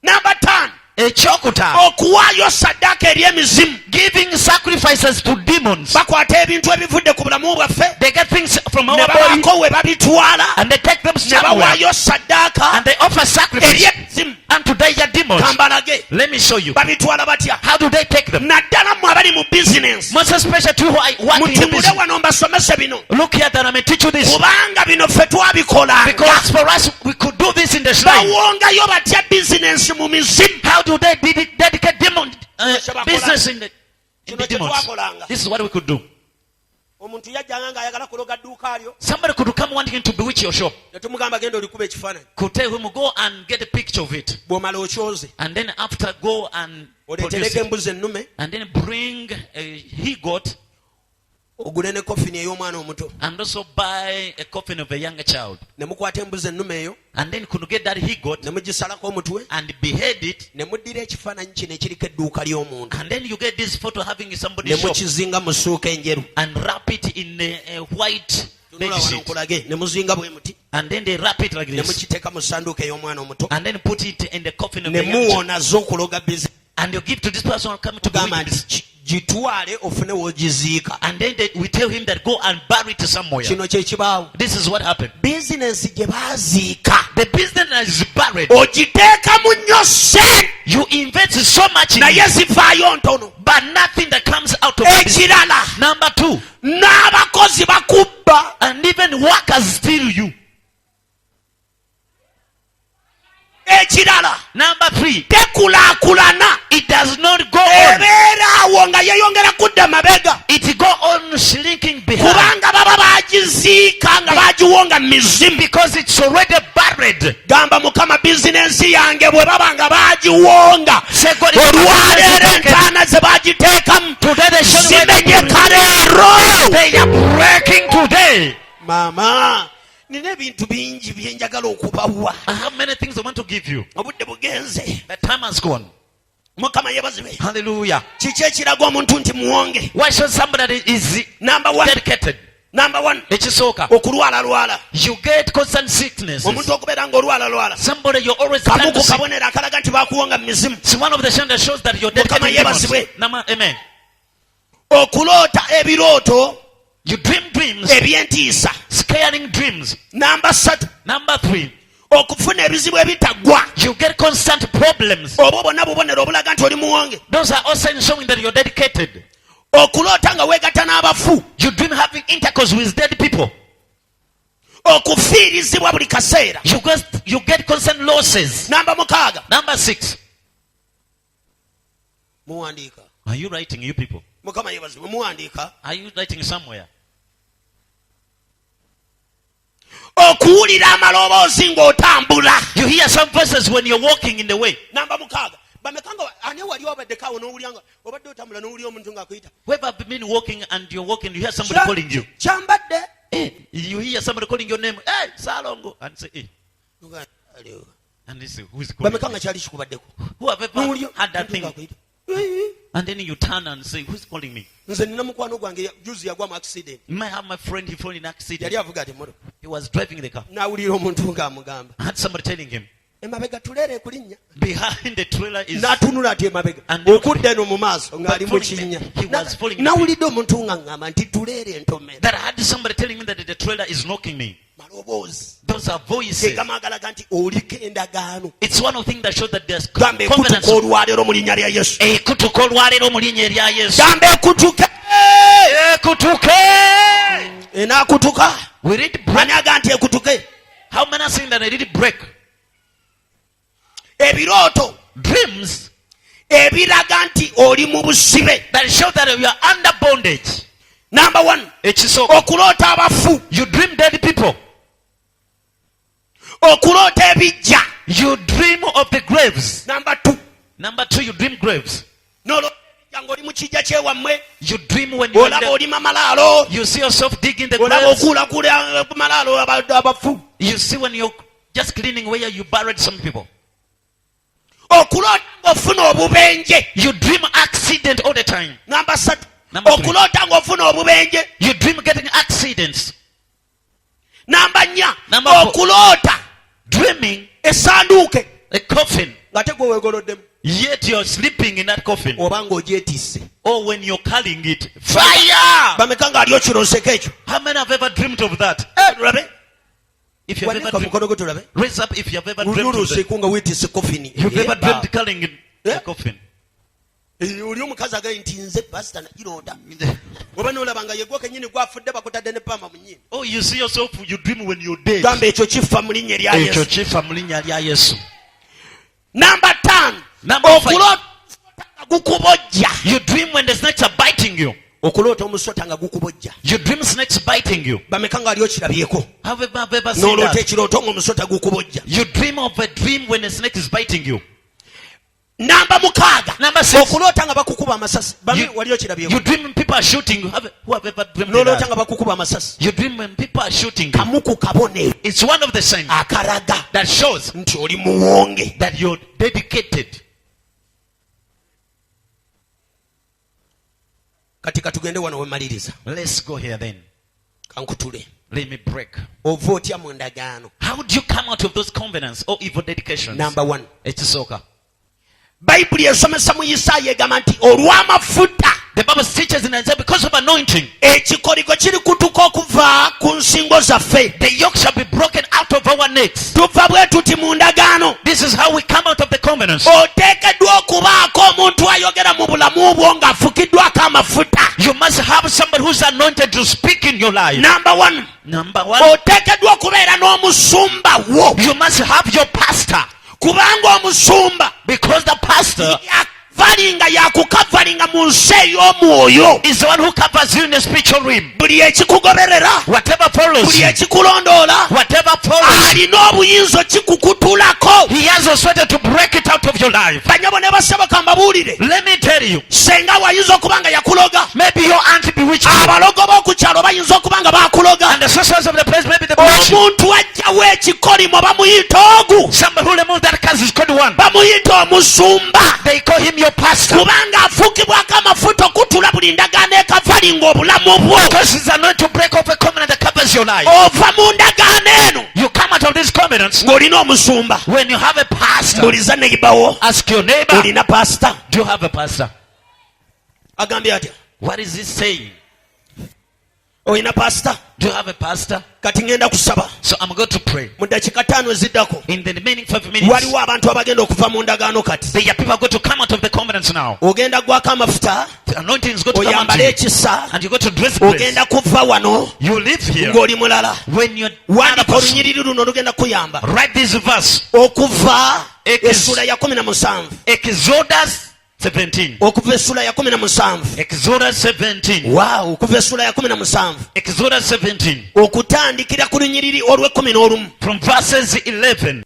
Number 10, Ekyokutaano, okuwaayo saddaaka eri emizimu. giving sacrifices to demons. Bakwata ebintu ebivudde ku bulamu bwaffe They get things from ne our body babaako we babitwala and they take them ne somewhere bawaayo saddaaka and they offer eri sacrifice emizimu. unto their demons. Kambalage Let me show you. babitwala batya. How do they take them? Naddala mmwe abali mu bizinensi, Most especially to who I work in the mutunule business. wano mbasomese bino, Look here that I may teach you this. kubanga bino ffe twabikolanga. Because for us, we could do this in the shrine. Bawongayo batya bizinensi mu mizimu. How do they dedicate demon business in the Kino kye demons? twakolanga. This is what we could do. Omuntu yajjanga ng'ayagala kuloga dduuka lyo, Somebody could come wanting to bewitch your shop. ne tumugamba genda olikuba ekifaananyi. Could tell him, go and get a picture of it. Bw'omala okyoze, And then after, go and produce oleetereko it. embuzi ennume, And then bring a he-goat ogule ne kofini ey'omwana omuto. and also buy a coffin of a younger child. Ne mukwata embuzi ennume eyo, And then could get that he-goat ne mugisalako omutwe, and behead it. ne muddira ekifaananyi kino ekiriko edduuka ly'omuntu, And then you get this photo having ne somebody's shop mukizinga mu ssuuka enjeru. and wrap it in a white Tunula bed wano sheet. nkulage, ne muzinga bwe muti, And then they wrap it like ne this. mukiteeka mu ssanduuka ey'omwana omuto, And then put it in the coffin of ne the young child. muwonazo okuloga bizinensi. And you give to this person coming to Gamba bewitch nti gitwale ofune w'ogiziika. and then we tell him that go and bury it somewhere. Kino kye kibaawo. This is what happened. Bizinensi gye baaziika The business is buried. ogiteekamu nnyo ssente, You invest so much in naye it, zivaayo ntono. but nothing that comes out of it. Ekirala, Number 2, n'abakozi bakubba. and even workers steal you. Ekirala, Number 3, tekulaakulana. it does not go on. Ebeera awo nga yeeyongera kudda mabega. It goes shrinking behind. Kubanga baba bagiziika nga bagiwonga mizimu. Because it's already buried. Gamba Mukama business yange bwe baba nga bagiwonga. Olwaleero entaana ze bagiteekamu zimenyeka leero. They are breaking today. Mama, nina ebintu bingi bye njagala okubawa. I have many things I want to give you. Obudde bugenze. The time has gone. Mukama yebazibe. Hallelujah. Kiki ekiraga omuntu nti muwonge? Why should somebody that is Number one. dedicated? Number one. Ekisooka. Okulwala. You get constant sickness. Omuntu okubeera ng'olwala. Somebody you're always kamu ku kabonero akalaga nti bakuwonga mu mizimu. It's one of the signs that shows that you're dedicated. Mukama yebazibwe. Amen. Okuloota ebirooto. You dream dreams. Ebyentiisa. Scaring dreams. Number 3. Okufuna ebizibu ebitaggwa. You get constant problems. Obwo bonna bubonero obulaga nti oli muwonge. Those are also showing that you're dedicated. Okuloota nga weegatta n'abafu. You dream having intercourse with dead people. Okufiirizibwa buli kaseera. You get constant losses. Number 6. Muwandiika. Are you writing, you people? Mukama yebazibwe. Muwandiika. Are you writing somewhere? Okuwulira amaloboozi ng'otambula. You hear some voices when you're walking in the way. Number 6. Bamekanga ani wali obaddeko awo n'owulyanga obadde otambula n'owulya omuntu ng'akuyita. Whoever been walking and you're walking, you hear somebody calling you. Kyambadde. You hear somebody calling your name. Hey, Salongo. And say, hey. And they say, who is calling? Bamekanga kyali kikubaddeko. Whoever had that thing. And then you turn and say, who's calling me? Nze nina mukwano gwange juzi yagwa mu accident. You might have my friend, he fell in an accident. Yali avuga ati moto. He was driving the car. N'awulira omuntu ng'amugamba. I had somebody telling him. Emabega tuleere kulinnya. Behind the trailer is. N'atunula ati emabega. Okudda eno mu maaso ng'ali mu kinnya. N'awulidde omuntu ng'aŋŋamba nti tuleere entomera. That I had somebody telling me that the trailer is knocking me. Maloboozi. Those are voices. Gamagalaga nti oliko endagaano. It's one of the things that shows that there's Gambe confidence. Kutuka olwaleero mu linnya lya Yesu. Kutuka olwaleero mu linnya lya Yesu. Gambe kutuke. Kutuke. Enaakutuka. We read break. Ani aga nti ekutuke. How many are saying that I did break? Ebirooto. Dreams. Ebiraga nti oli mu busibe. That show that you are under bondage. Number 1. Okuloota abafu. You dream dead people. Okuloota ebijja. You dream of the graves. Number 2. You dream graves. Ng'oli mu kijja kyewammwe. You dream when you olaba olima malaalo. You see yourself digging the olaba graves. okuulakula malaalo abafu. You see when you're just cleaning where you buried some people. Okuloota ng'ofuna obubenje. You dream accident all the time. Number 3. Okuloota ng'ofuna obubenje. You dream getting accidents. Number 4. Okuloota dreaming esanduuke. A coffin. Ng'ate gwe weegoloddemu. Yet you're sleeping in that coffin. Oba ng'ogyetisse. Or when you're carrying it. Fire! Bameka ng'ali okiroseko ekyo. How many have ever dreamed of that? Tulabe. If you've ever dreamed, raise up if you've ever dreamed of that. You've ever dreamed carrying a coffin. Oli omukazi agaye nti nze pasita nagiroota. Oba n'olaba nga yegwe kennyini gwafudde bakutadde ne pamba mu nnyindo. Oh, you see yourself, you dream when you're dead. Gamba ekyo kifa mu linnya lya Yesu. Ekyo kifa mu linnya lya Yesu. Number 10. Okuloota gukubojja. You dream when the snakes are biting you. Okuloota omusota nga gukubojja. You dream snakes biting you. Bameka nga ali okirabyeko. Have you ever seen that? N'oloota ekirooto ng'omusota gukubojja. You dream of a dream when a snake is biting you. Number 6. Okuloota nga bakukuba amasasi. Wali okirabyeko. You dream when people are shooting. Who have ever dreamed n'oloota that? nga bakukuba amasasi. You dream when people are shooting. Kamu ku kabonero. It's one of the signs akaraga that shows nti oli muwonge. that you're dedicated. Kati katugende wano wemaliriza. Let's go here then. Kankutule. Let me break. Ova otya mu ndagaano. How do you come out of those covenants or evil dedications? Number 1. Ekisoka. Bayibuli esomesa mu Isaaya egamba nti olw'amafuta. The Bible teaches in Isaiah because of anointing. Ekikoligo kiri kutuka okuva ku nsingo zaffe. The yoke shall be broken out of our necks. Tuva bwe tuti mu ndagaano. This is how we come out of the covenants. Oteekeddwa okubaako omuntu ayogera mu bulamu bwo ng'afukiddwako amafuta. You must have somebody who's anointed to speak in your life. Number 1. Oteekeddwa okubeera n'omusumba wo. You must have your pastor. Kubanga omusumba because the pastor akavalinga yakukavalinga mu nsi ey'omwoyo. Is the one who covers you in the spiritual realm. Buli ekikugoberera, Whatever follows buli you, ekikulondoola, whatever follows, alina obuyinza okikukutulako. he has authority to break it out of your life. Banyabo ne basaba kambabuulire, Let me tell you, senga wayinza okuba nga yakuloga, maybe your aunt bewitched you, abalogo b'oku kyalo bayinza okuba nga baakuloga. and the sorcerers of the place, maybe they bewitched you. Omuntu ajjawo ekikolimo bamuyita ogu, Somebody who removed that curse is called one. bamuyita omusumba, They call him your pastor. kubanga afuukibwako amafuta okutula buli ndagaano ekavalinga obulamu bwo. Because he's anointed to break off a covenant that covers your life. Ova mu ndagaano eno You come out of these covenants ng'olina omusumba. when you have a pastor. Mbuuliza neyibawo, Ask your neighbor, olina pasita? do you have a pastor? Agambye atya? What is he saying? Olina pasita? Do you have a pastor? Kati ngenda kusaba. So I'm going to pray. Mu dakiika 5 eziddako In the remaining 5 minutes, waliwo abantu abagenda okuva mu ndagaano kati. there are people going to come out of the covenants now. Ogenda gwako amafuta, The anointing is going to come oyambale onto you. ekisa, And you go to dress place. ogenda kuva wano You live here. ng'oli mulala. When you're another Wandika person, olunyiriri luno olugenda kuyamba. write this verse. Okuva Ekis- essula ya 17. Exodus 17. Okuva essula ya 17. Exodus 17. Wow, okuva essula ya 17. Exodus 17. Okutandikira ku lunyiriri olw'e11. From verses 11.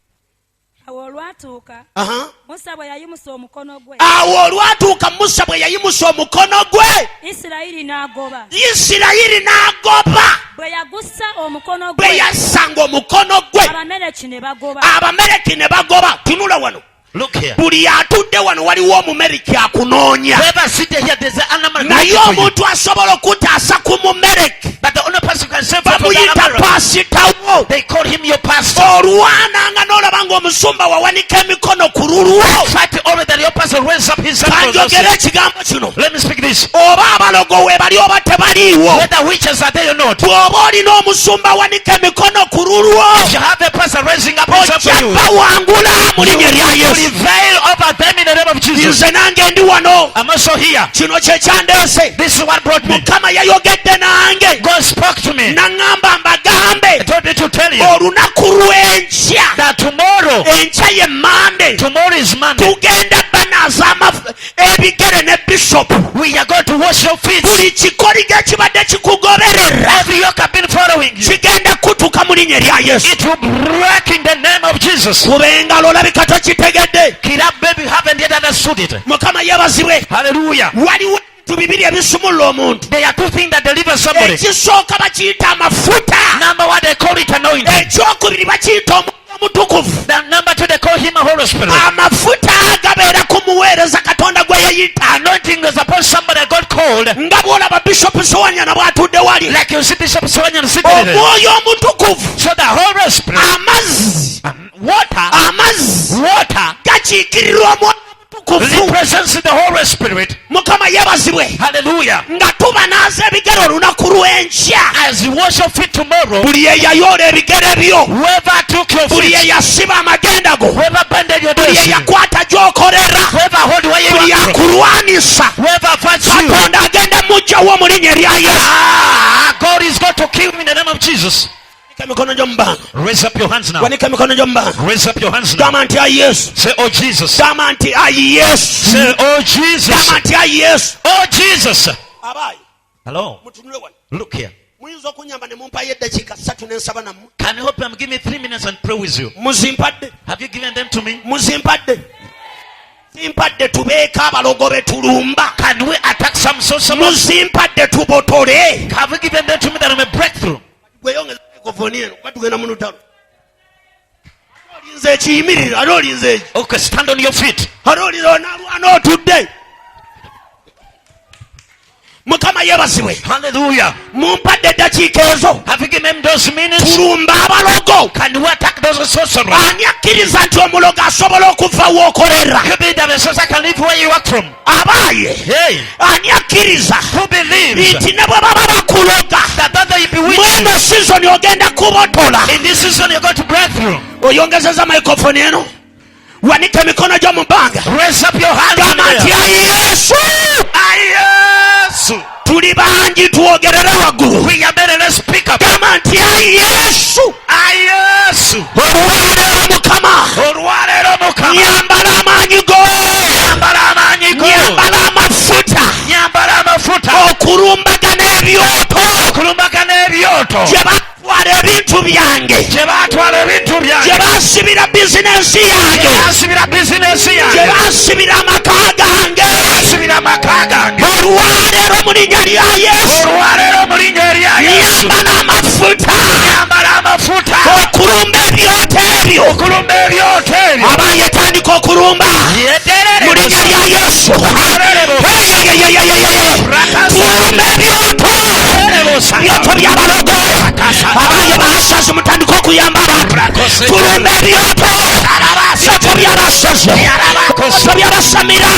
awo olwatuuka Aha. musa bwe yayimusa omukono gwe Awo olwatuuka Musa bwe yayimusa omukono gwe, isirayiri n'agoba Isirayiri n'agoba. bwe yagussa omukono Bwe gwe yassanga omukono gwe, abamereki ne bagoba Abamereki ne bagoba. Tunula wano. Look here. Buli atudde wano waliwo Omumereki akunoonya. Whoever seated here, there's an animal Naye waiting for you. omuntu asobola okutaasa ku Mumereki, But the only person who can save you from the bamuyita animal, paasita wo. they call him your pastor. Olwananga n'olaba ng'omusumba wawanika emikono ku lulwo. Fight already that your pastor raise up his hand. Kanjogere ekigambo kino. Let me speak this. Oba abalogo we bali oba tebaliiwo. Whether witches are there or not, Bw'oba olina omusumba awanika emikono ku lulwo, if you have a pastor raising up his hand for ojja you, bawangula mu linnya lya you Yesu. prevail over them in the name of Jesus. Nze nange ndi wano. I'm also here. Kino kye kyandeese. This is what brought me. Mukama yayogedde nange. God spoke to me. Naŋŋamba He mbagambe told me to tell you olunaku lw'enkya. that tomorrow Enkya ye Mande. is Monday. Tugenda banaaza ebigere ne bishopu. We are going to wash your feet. Buli kikoligo ekibadde kikugoberera Every yoke have been following you. kigenda kutuuka mu linnya lya Yesu. It will break in the name of Jesus. Kuba engalo olabika tokitegedde. Kirab, baby, you haven't yet understood it. Mukama yeebazibwe. Hallelujah. Waliwo ebintu bibiri ebisumulula omuntu. There are two things that deliver somebody. Ekisooka bakiyita amafuta. Number one, they call it anointing. Ekyokubiri bakiyita Omwoyo Omutukuvu. Then number two, they call him a Holy Spirit. Amafuta gabeera ku muweereza Katonda gwe yayita. Anointing is upon somebody that God called. Nga bw'olaba Bishop Sowanyana bw'atudde wali. Like you see Bishop Soanyan sitting there. Omwoyo Omutukuvu. So the Holy Spirit, Amazzi. water, Water. Gakiikirirwa Omwoyo Omutukuvu. represents the Holy Spirit. Mukama yeebazibwe. Hallelujah. Nga tubanaaza ebigere olunaku lw'enkya. As you wash your feet tomorrow, Buli eyayoola ebigere byo. whoever took your Buli feet, eyasiba amagenda go. whoever bended your Buli destiny, eyakwata gy'okolera. whoever hold where you Buli are from, akulwanisa. whoever fights you, Katonda agenda mujjawo mu linnya lya Yesu. God is going to kill him in the name of Jesus. Wanika emikono gy'omu bbanga. Raise up your hands now. Wanika emikono gy'omu bbanga. Raise up your hands now. Gamba nti ayi Yesu. Say, oh Jesus. Gamba nti ayi Yesu. Say, oh Jesus. Gamba nti ayi Yesu. Oh Jesus. Abaayi, Hello. mutunule wano. Look here. Muyinza okunyamba ne mumpayo eddakiika 3 ne nsaba nammwe. Can you help them? Give me 3 minutes and pray with you. Muzimpadde. Have you given them to me? Muzimpadde. Zimpadde tubeeko abalogo be tulumba. Can we attack some sorcerers? Muzimpadde tubotole. Have you given them to me that I'm a breakthrough? Gweyongeza mikrofoni eno kuba tugenda mu lutalo. Olinze ekiyimirira ate olinze eki. Okay, stand on your feet. Ate olinze onaalwana otudde. Mukama yeebazibwe. Hallelujah. Mumpadde eddakiika ezo. Have you given them those minutes? Tulumba abalogo. Can we attack those sorcerers? Ani akkiriza nti omulogo asobola okuva w'okolera? You believe that a sorcerer can live where you work from? Abaaye. Hey, Ani akkiriza who believes nti ne bwe baba bakuloga that though you bewitch mweno you, sizoni ogenda kubotola? in this season you're going to break through? Oyongezeza mikrofoni eno. Wanika emikono gy'omu bbanga. Raise up your hands in Gamba nti the air. ayi Yesu. Yes. Tuli bangi twogerere waggulu. We are better. Let's speak up. Gamba nti ayi Yesu. Yes. Olwaleero Mukama. Olwaleero Mukama. Nyambala amaanyi go. Nyambala amaanyi go. ebyoto gye ebintu byange, gye baatwala ebintu byange, gye basibira bizinensi yange, basibira bizinensi yange, gye basibira amaka gange, basibira amaka gange. olwaleero mu linnya lya Yesu, olwaleero mu linnya lya Yesu, yambala amafuta, yambala amafuta okulumba ebyoto ebyo, okulumba ebyoto ebyo. abaye tandika okulumba mu linnya lya Yesu. tulumba ebyoto by'abalogo, abaye basazi mutandika okuyambala, tulumba ebyoto by'abasazi, by'abasamira,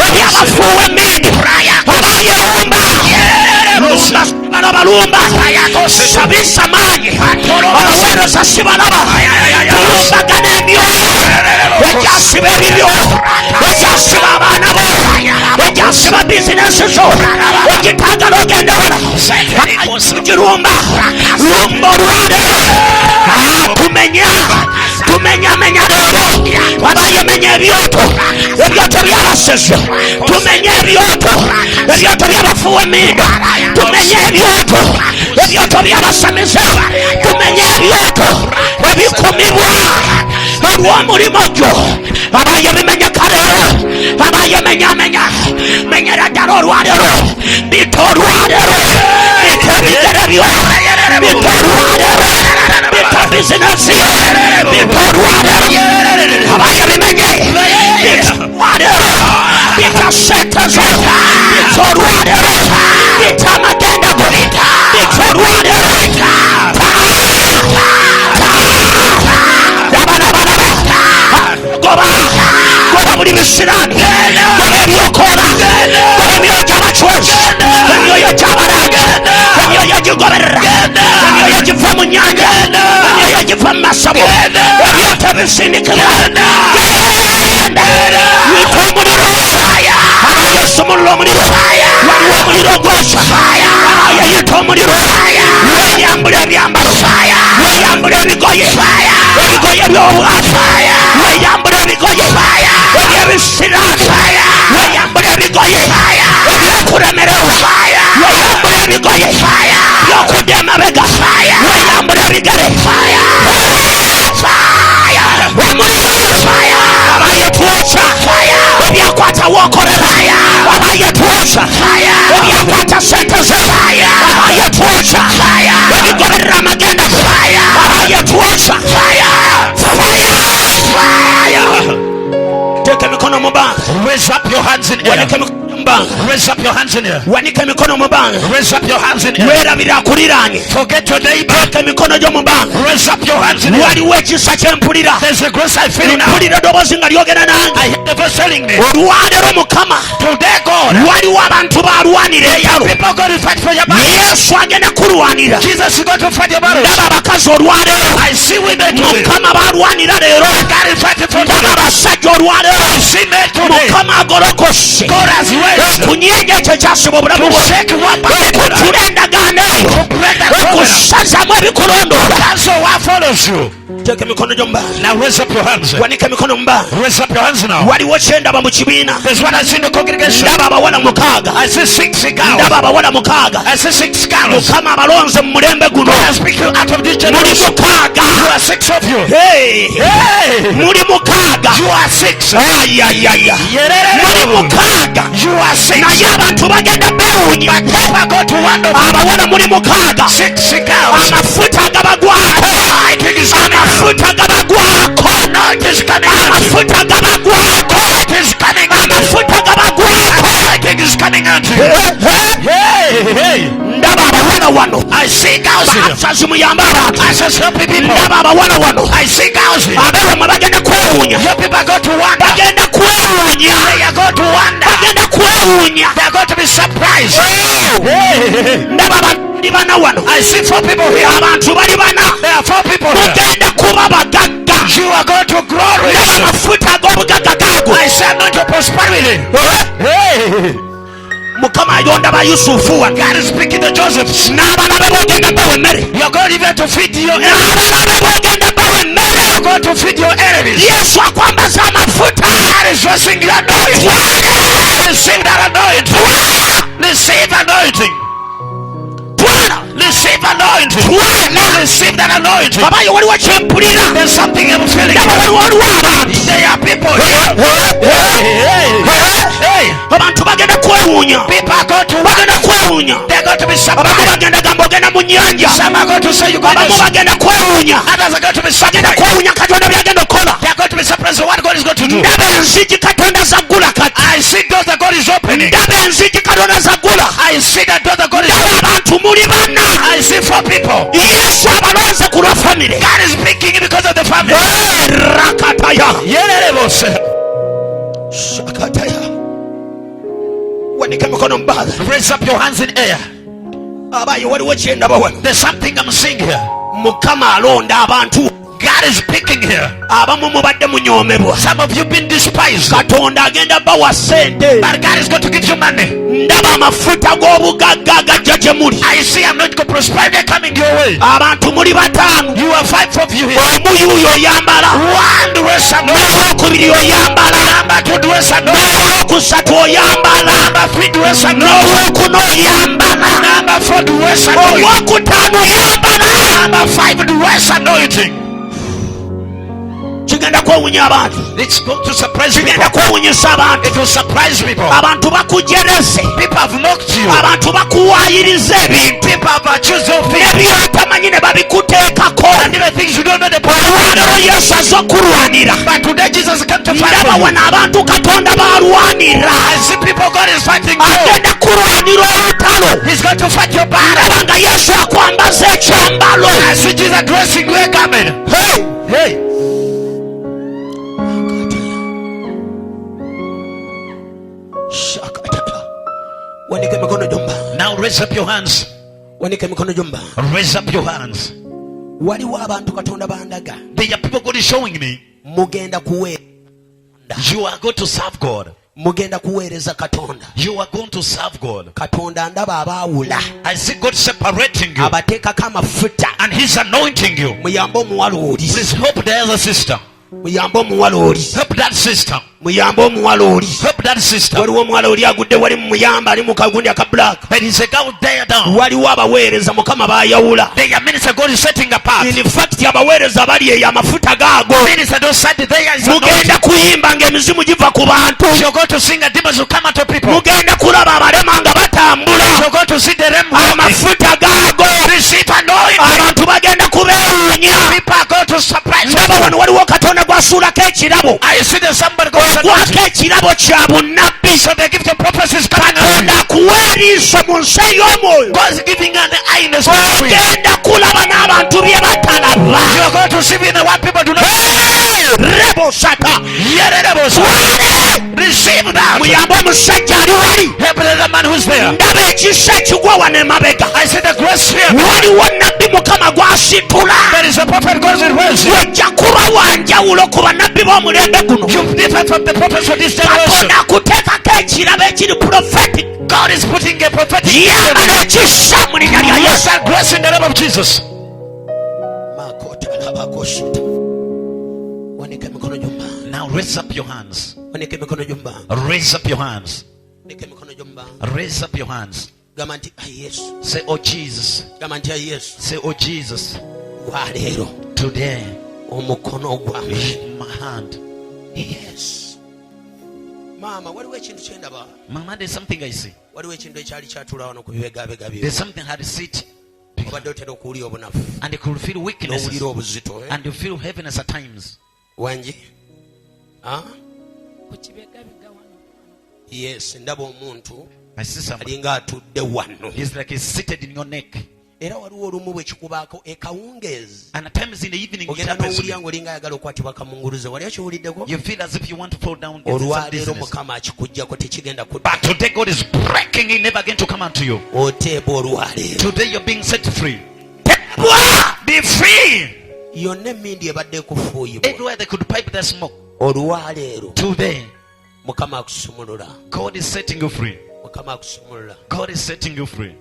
ebyabafuuwa emmindi, abaye lumba balumba, sabisa maanyi, abaweereza sibalaba, tulumbagana emyoyo, ekyasiba ebibyo, ekyasiba abaana bo, ekyasiba bizinensi zo, ekitagala ogenda wala, girumba, lumba olwaleero, tumenyamenya leero, abaye menya ebyoto by'abasezi, tumenya ebyoto by'abafuuwa emmindi, tumenya ebyoto by'abasamize, tumenya ebyoto ebikumibwa olw'omulimo gyo, abaye bimenya kaleero, abaye menyera ddala olwaleero, bita olwaleero, bita ebigere byo, bita olwaleero, bita bizinensi, bita olwaleero, abaye bimenye, bita olwaleero, bita sente zo, bita olwaleero, bita amagenda go, bita olwaleero, goba buli misiraani, goba ebyokoola, goba emyoyo gy'abacwezi, emyoyo gy'abalanga, emyoyo gigoberera, emyoyo giva mu nnyanja, emyoyo giva mu masabo, ebyoto ebisindikibwa, yita omuliro, abayesu omuliro, waliwo omuliro gwokya, abaye yita omuliro, weyambula ebyambalo, weyambula ebigoye by'obwavu, weyambula ebigoye ebyebisiraani, weyambula ebigoye ebyokulemererwa, weyambula ebigoye by'okudda emabega, weyambula ebigere, omuliro abaye twokya, ebyakwata wookolera, abaye twokya, ebyakwata sente ze, abaye twokya, ebigoberera amagenda, abaye twokya. Take emikono mu bbanga. Raise up your hands in air. Raise up your hands in air. Wanika emikono mu bbanga. Raise up your hands in air. Weerabira akuliraanye. Forget your neighbor. Teeka emikono gyo mu bbanga. Raise up your hands in air. Waliwo ekisa kye mpulira. There's a grace I feel now. Mpulira eddoboozi nga lyogera nange. I hear the voice telling me. Olwaleero Mukama. Today God. Waliwo abantu baalwanira entalo. People going to fight for your battle. Yesu agenda kulwanira. Jesus is going to fight your battle. Ndaba abakazi olwaleero. I see women today. Mukama baalwanira leero. God is fighting for Ndaba abasajja olwaleero. I see men today. Mukama agolokose. God has raised. Okunyeenya ekyo kyasiba obulamu bwo. Okutula endagaano eyo. Okusazamu ebikulondoola. That's what follows you. Teeka emikono gyo mu bbanga. Now raise up your hands. Wanika emikono mu bbanga. Raise up your hands now. Waliwo kyendaba mu kibiina. There's what I see in the congregation. Ndaba abawala mukaaga. I see 6 girls. Ndaba abawala mukaaga. I see 6 girls. Mukama abalonze mu mulembe guno. I speak you out of this Muli generation. mukaaga. You are 6 of you. Hey. Hey. Muli mukaaga. You are 6. Ayayaya. Muli mukaaga. You are 6. Naye abantu bagenda beewuunya. But never go to one of Abawala muli mukaaga. 6 girls. Amafuta gabagwako. Amafuta gabagwako. Anointing is coming. Amafuta gabagwako. It is coming. Amafuta gabagwako. Anointing is coming unto you. Hey. Ndaba abawala wano. I see girls here. Basazi muyambe abantu. I see helping people. Ndaba abawala wano. I see girls here. Abeewama bagenda kwewuunya. Your people go to wonder. Bagenda kwewuunya. They are going to wonder. Bagenda kwewuunya. They are going to be surprised. Ndaba abantu bali bana wano. I see 4 people here. Abantu bali bana. There are 4 people here. Mugenda kuba bagagga. You are going to grow rich. Ndaba amafuta ag'obugagga gaago. I say not your prosperity. Mukama ayonda ba Yusufu wa. God is speaking to Joseph. N'abaana be bogenda bawa emmere. You are going even to feed your enemies. N'abaana be bogenda bawa emmere. You are going to feed your enemies. Yesu akwambaza amafuta. God is dressing your anointing. Receive that anointing. Receive anointing. Receive anointing. Receive that anointing. There's something I'm feeling. There are people here. abantu bagenda kwewuunya. People are going to bagenda kwewuunya. They're going to be abamu surprised. bagenda gamba ogenda mu nnyanja. Some are going to say you got abamu this. bagenda kwewuunya. Others are going to be bagenda surprised. kwewuunya katonda byagenda okukola. They're going to be surprised at what God is going to do. ndaba enzigi katonda zaggula kati. I see doors that God is opening. ndaba enzigi katonda zaggula. I see that door that God is ndaba opening. abantu muli bana. I see 4 people. yesu abalonze ku lwa famire. God is speaking because of the family. rakataya. Yererebose. shakataya. wanika emikono mu bbaaga. Raise up your hands in air. abayi waliwo kyendaba wano. There's something I'm seeing here. mukama alonda abantu. God is speaking here. abamu mubadde munyoomebwa. Some of you been despised. katonda agenda bawa sente. But God is going to give you money. ndaba amafuta g'obugagga agajja gye muli. I see I'm not going to prosperity coming your way. abantu muli bataano. You are 5 of you here. omu yuuyo oyambala. One dress and n'owokubiri oyambala. number 2 dress and n'owokusatu oyambala. number 3 dress and n'owokuna oyambala. number 4 dress and owokutaano oyambala. number 5 dress anointing. kigenda kwewunya abantu. It's going to surprise kigenda people. kwewunyisa abantu. It will surprise people. abantu bakujerese. People have mocked you. abantu bakuwaayiriza ebintu. People have accused you of things. ebyotamanyi ne babikuteekako. And even things you don't know the point. olwaleero yesu azze okulwanira. But today Jesus come to fight ndaba for you. wano abantu katonda baalwanira. I see people God is fighting for. agenda kulwanira olutalo. He's going to fight your battle. ndaba nga yesu akwambaza ekyambalo. I see Jesus dressing you a garment. Hey. Shakataka. wanika emikono gyomba. Now raise up your hands. wanika emikono gyomba. Raise up your hands. waliwo abantu katonda bandaga. There are people God is showing me. mugenda kuweereza. You are going to serve God. mugenda kuweereza katonda. You are going to serve God. katonda ndaba abaawula. I see God separating you. abateekako amafuta. And He's anointing you. muyambe omuwala oli. Please help the other sister. muyambe omuwala oli. Help that sister. muyambe omuwala oli. Help that sister. waliwo omuwala oli agudde wali mumuyamba ali mu kagundi aka black. There is a girl there down. waliwo abaweereza mukama baayawula. There are ministers God is setting apart. in fact abaweereza bali eyo amafuta gaago. Minister don't side there is anointing. mugenda kuyimba ng'emizimu giva ku bantu. You're going to sing and demons will come out of people. mugenda kulaba abalema nga batambula. You're going to see the realm. amafuta gaago. Receive anointing. abantu bagenda kubeewuunya. People are going to surprise ndaba you. wano waliwo katonda gwasuulako ekirabo. I see there's somebody going to ogwako anoint you. ekirabo kya bunnabbi. So they give the prophecies coming out. katonda akuweeriisa mu nsi ey'omwoyo. God is giving an eye in the spirit. ogenda kulaba n'abantu bye batalaba. You're going to see in the what people do not rebo sata. receive that. muyambe omusajja ali wali. Help the other man who's there. ndaba ekisa ekigwa wano emabega. I see the grace here. waliwo nabbi mukama gw'asitula. There is a prophet God is raising. wajja kuba wanjawulo ku bannabbi b'omulembe guno. You've different from the prophets for this generation. katonda akuteekako ekirabo ekiri prophetic. God is putting a prophetic yambala ekisa mu linnya lya Yes, yesu. that grace in the name of Jesus. wanika emikono gyomba. Now raise up your hands. wanika emikono gyomba. Raise up your hands. wanika emikono gyomba. Raise up your hands. gamba nti ayi yesu. Say, oh Jesus. gamba nti ayi yesu. Say, oh Jesus. lwaleero Today, omukono gwange. my hand. yes. maama waliwo ekintu kyendaba. Mama, there's something I see. waliwo ekintu ekyali kyatula wano ku bibegabega bye. There's something had to sit. obadde otera okuwulira obunafu. And you could feel weakness. n'owulira obuzito. And you feel heaviness at times. wangi. yes ndaba omuntu I see somebody. alinga atudde wano. He's like he's seated in your neck. era waliwo olumu bwe kikubaako ekawungeezi. And at times in the evening, it ogenda happens to n'owulira you. ng'olinga ayagala okwatibwa kamunguruze. wali akiwuliddeko. You feel as if you want to fall down. It's some olwaleero dizziness. mukama akikuggyako tekigenda kudda. But today God is breaking it, never again to come unto you. oteebwa olwaleero. Today you're being set free. teebwa. Be free. yonna emmindi ebadde ekufuuyibwa. Everywhere they could pipe their smoke. olwaleero Today, mukama akusumulula. God is setting you free. mukama akusumulula. God is setting you free.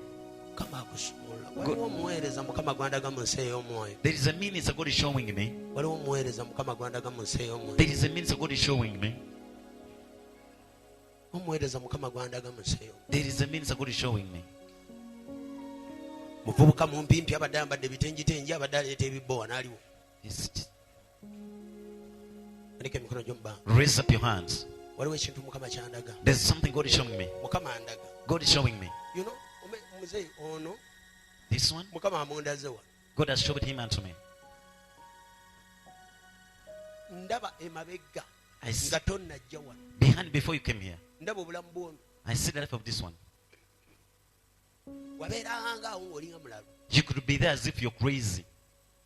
mukama akusumulula. waliwo omuweereza mukama gwandaga mu nsi ey'omwoyo. There is a minister God is showing me. waliwo omuweereza mukama gwandaga mu nsi ey'omwoyo. There is a minister God is showing me. omuweereza mukama gwandaga mu nsi ey'omwoyo. There is a minister God is showing me. muvubuka mumpimpi abadde ayambadde bitenjitenji abadde aleeta ebibbowa n'aliwo. Andika emikono gyo mu bbanga. Raise up your hands. Waliwo ekintu Mukama kyandaga. There's something God is showing me. Mukama andaga. God is showing me. You know, muzeyi ono. This one. Mukama amundaze wa. God has showed him unto me. Ndaba emabegga. I see Nga tonnajja wano. behind before you came here. Ndaba obulamu bw'ono. I see the life of this one. Wabeeranga awo ng'olinga mulalu. You could be there as if you're crazy.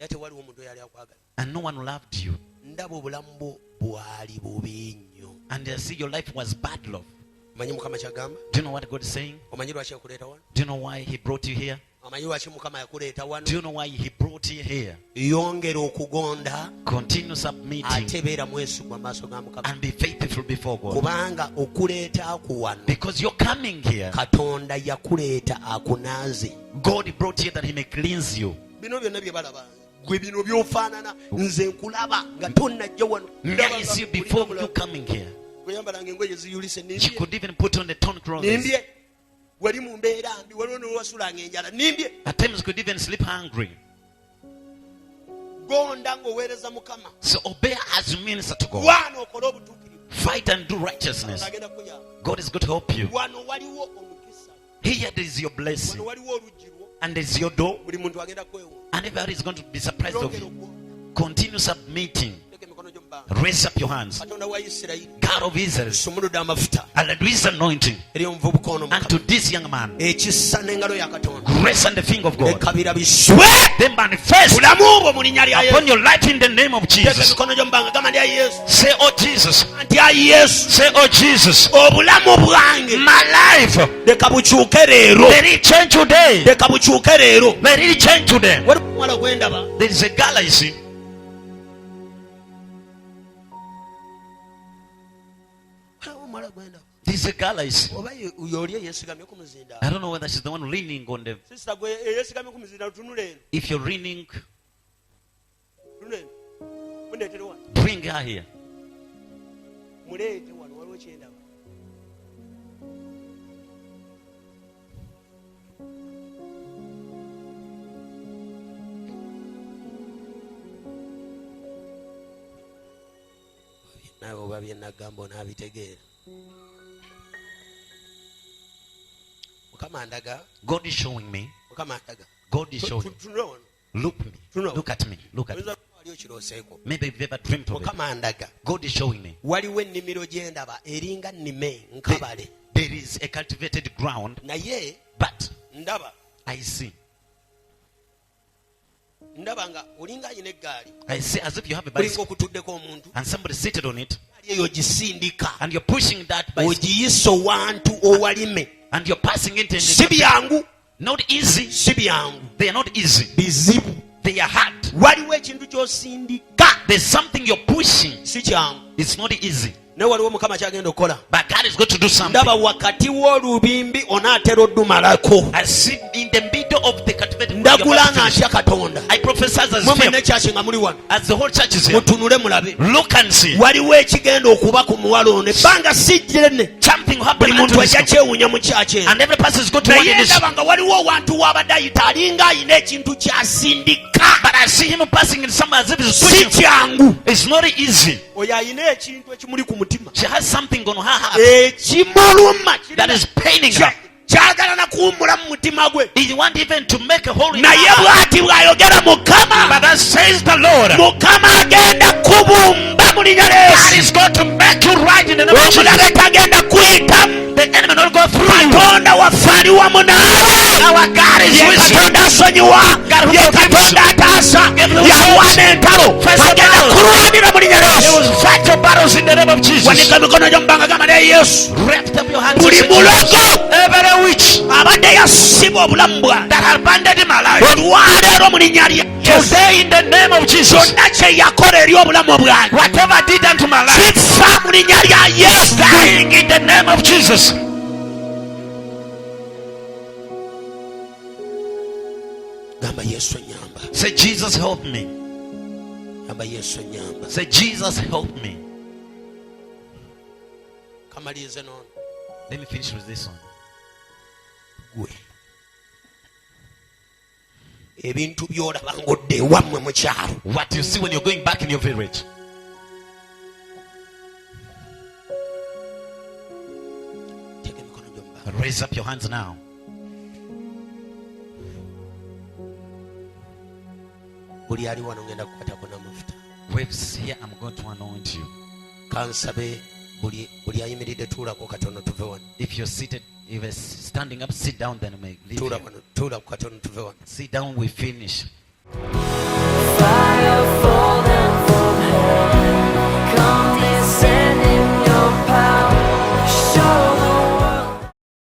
Era tewaliwo omuntu eyali akwagala. And no one loved you. Ndaba obulamu bwo bwali bubi nnyo. And I see your life was bad love. Omanyi Mukama kyagamba? Do you know what God is saying? Omanyi lwaki yakuleeta wano? Do you know why he brought you here? Omanyi lwaki Mukama yakuleeta wano? Do you know why he brought you here? Yongera okugonda. Continue submitting Ate beera mwesigwa maaso ga Mukama. and be faithful before God. Kubanga okuleeta ku wano. Because you're coming here. Katonda yakuleeta akunaaze. God brought you that he may cleanse you. Bino byonna bye balaba. Gwe bino by'ofaanana nze nkulaba nga tonnajja wano. Me I see you before you coming here. Weyambalanga engoye ziyulise You nimbye. could even put on the torn clothes. Nimbye. Wali mu mbeera mbi waliwo n'owasulanga enjala. Nimbye. At times you could even sleep hungry. Gonda ng'oweereza Mukama. So obey as you minister to God. Waana okole obutuukirivu. Fight and do righteousness. Agenda kuyamba. God is going to help you. Wano waliwo omukisa. Here there is your blessing. Wano waliwo oluggi lwo. And there is your door. Buli muntu agenda kwewo. And everybody is going to be surprised of Yongera you. okugonda. Continue submitting. Teka emikono gyo mu bbanga. Raise up your hands. Katonda wa Isirayiri. God of Israel. Sumuludde amafuta. And his anointing Eri omuvubuka ono unto Mukama. this young man. Ekisa n'engalo ya Katonda. Grace and the finger of God. Ekabira biswe. Then manifest Bulamu bwo mu linnya lya upon Yesu. your life in the name of Teka Jesus. emikono gyo mu bbanga. Gamba ndya Yesu. Say, oh Jesus. Ndya Yesu. Say, oh Jesus. Obulamu bwange. My life. Leka bukyuke leero. Let it change today. Leka bukyuke leero. Let it change today. Waliwo omuwala gwe ndaba. There is a girl I see. Waliwo omuwala gwe ndaba. There is a girl I see. Oba y'oli eyeesigamye ku muzindaalo. I don't know whether she's the one leaning on the. Sisita gwe eyeesigamye ku muzindaalo tunula eno. If you're leaning, Tunula eno. Mundeetere wano. bring her here. Muleete wano waliwo kye ndaba. Naawe oba bye nagamba onaabitegeera. Mukama andaga. God is showing me. Mukama andaga. God is showing. Tunula wano. Look me. Look at me. Look at me. Oyinza kuba wali okirooseeko. Maybe you've ever dreamt of it. Mukama andaga. God is showing me. Waliwo ennimiro gye ndaba eringa nnime nkabale. There is a cultivated ground, Naye but ndaba I see. ndaba nga olinga alina eggaali. I see as if you have a Olinga bicycle okutuddeko omuntu. and somebody seated on it, Eyo ogisindika. and you're pushing that bicycle Ogiyisa owantu owalime. and you're passing it. Si byangu. Not easy. Si byangu. They are not easy. Bizibu. They are hard. Waliwo ekintu ky'osindika. There's something you're pushing. Si kyangu. It's not easy. Naye waliwo Mukama kyagenda okukola. But God is going to do something. Ndaba wakati w'olubimbi onaatera oddumalako. I see in the middle of the cultivated ground. Ndagula nga ntya Katonda. I prophesy as Mwe fear. mwenna ekyaki nga muli wano. As the whole church is here. Mutunule mulabe. Look and see. Waliwo ekigenda okuba ku muwala ono. Ebbanga si ddene. Something Buli happening muntu unto this ajja couple. kyewuunya mu kyaki eno. And every person is going to want Naye this. ndaba nga waliwo owantu w'abadde ayita alinga alina ekintu ky'asindika. But I see him passing in somewhere as if he's Si pushing. kyangu. It's not easy. Oyo alina ekintu ekimuli ku mutima. She has something on her heart Ekimuluma that is paining her. kyagala na kuwummula mu mutima gwe. He wants even to make a hole in Naye her heart. bw'ati bw'ayogera Mukama. But that says the Lord. Mukama agenda kubumba mu linnya lya God Yesu. is going to make you right in the name of Omulabe Jesus. tagenda kuyitamu. The enemy not go through you. Katonda waffe ali wamu naawe. Our God is Ye with you. Katonda asonyiwa. God who Ye forgives. Katonda ataasa. Give them Yalwana entalo. First of Agenda all, kulwanira mu linnya lya He Yesu. will fight your battles in the name of Jesus. Wanika emikono gyo mu bbanga gamba lya Yesu. Lift up your hands. Buli and say, mulogo every witch abadde yasiba obulamu bwange that has abandoned my life, olwaleero mu linnya lya Yesu. today in the name of Jesus, Kyonna kye yakola eri obulamu bwange whatever I did unto my life, kifa mu linnya lya Yesu. dying in the name of Jesus. Gamba Yesu nyamba. Say, Jesus, help me. Gamba Yesu nyamba. Say, Jesus, help me. Kamalirize n'ono. Let me finish with this one. Gwe ebintu by'olaba ng'odde ewammwe mu kyalo. What you see when you're going back in your village. Raise up your hands now. Buli ali wano ngenda kukwatako n'amafuta. Waves here, I'm going to anoint you. Kansabe buli ayimiridde tuulako katono tuve wano. If you're seated, if you're standing up, sit down, then we leave. Tuula katono tuve wano. Sit down, we finish. Fire fall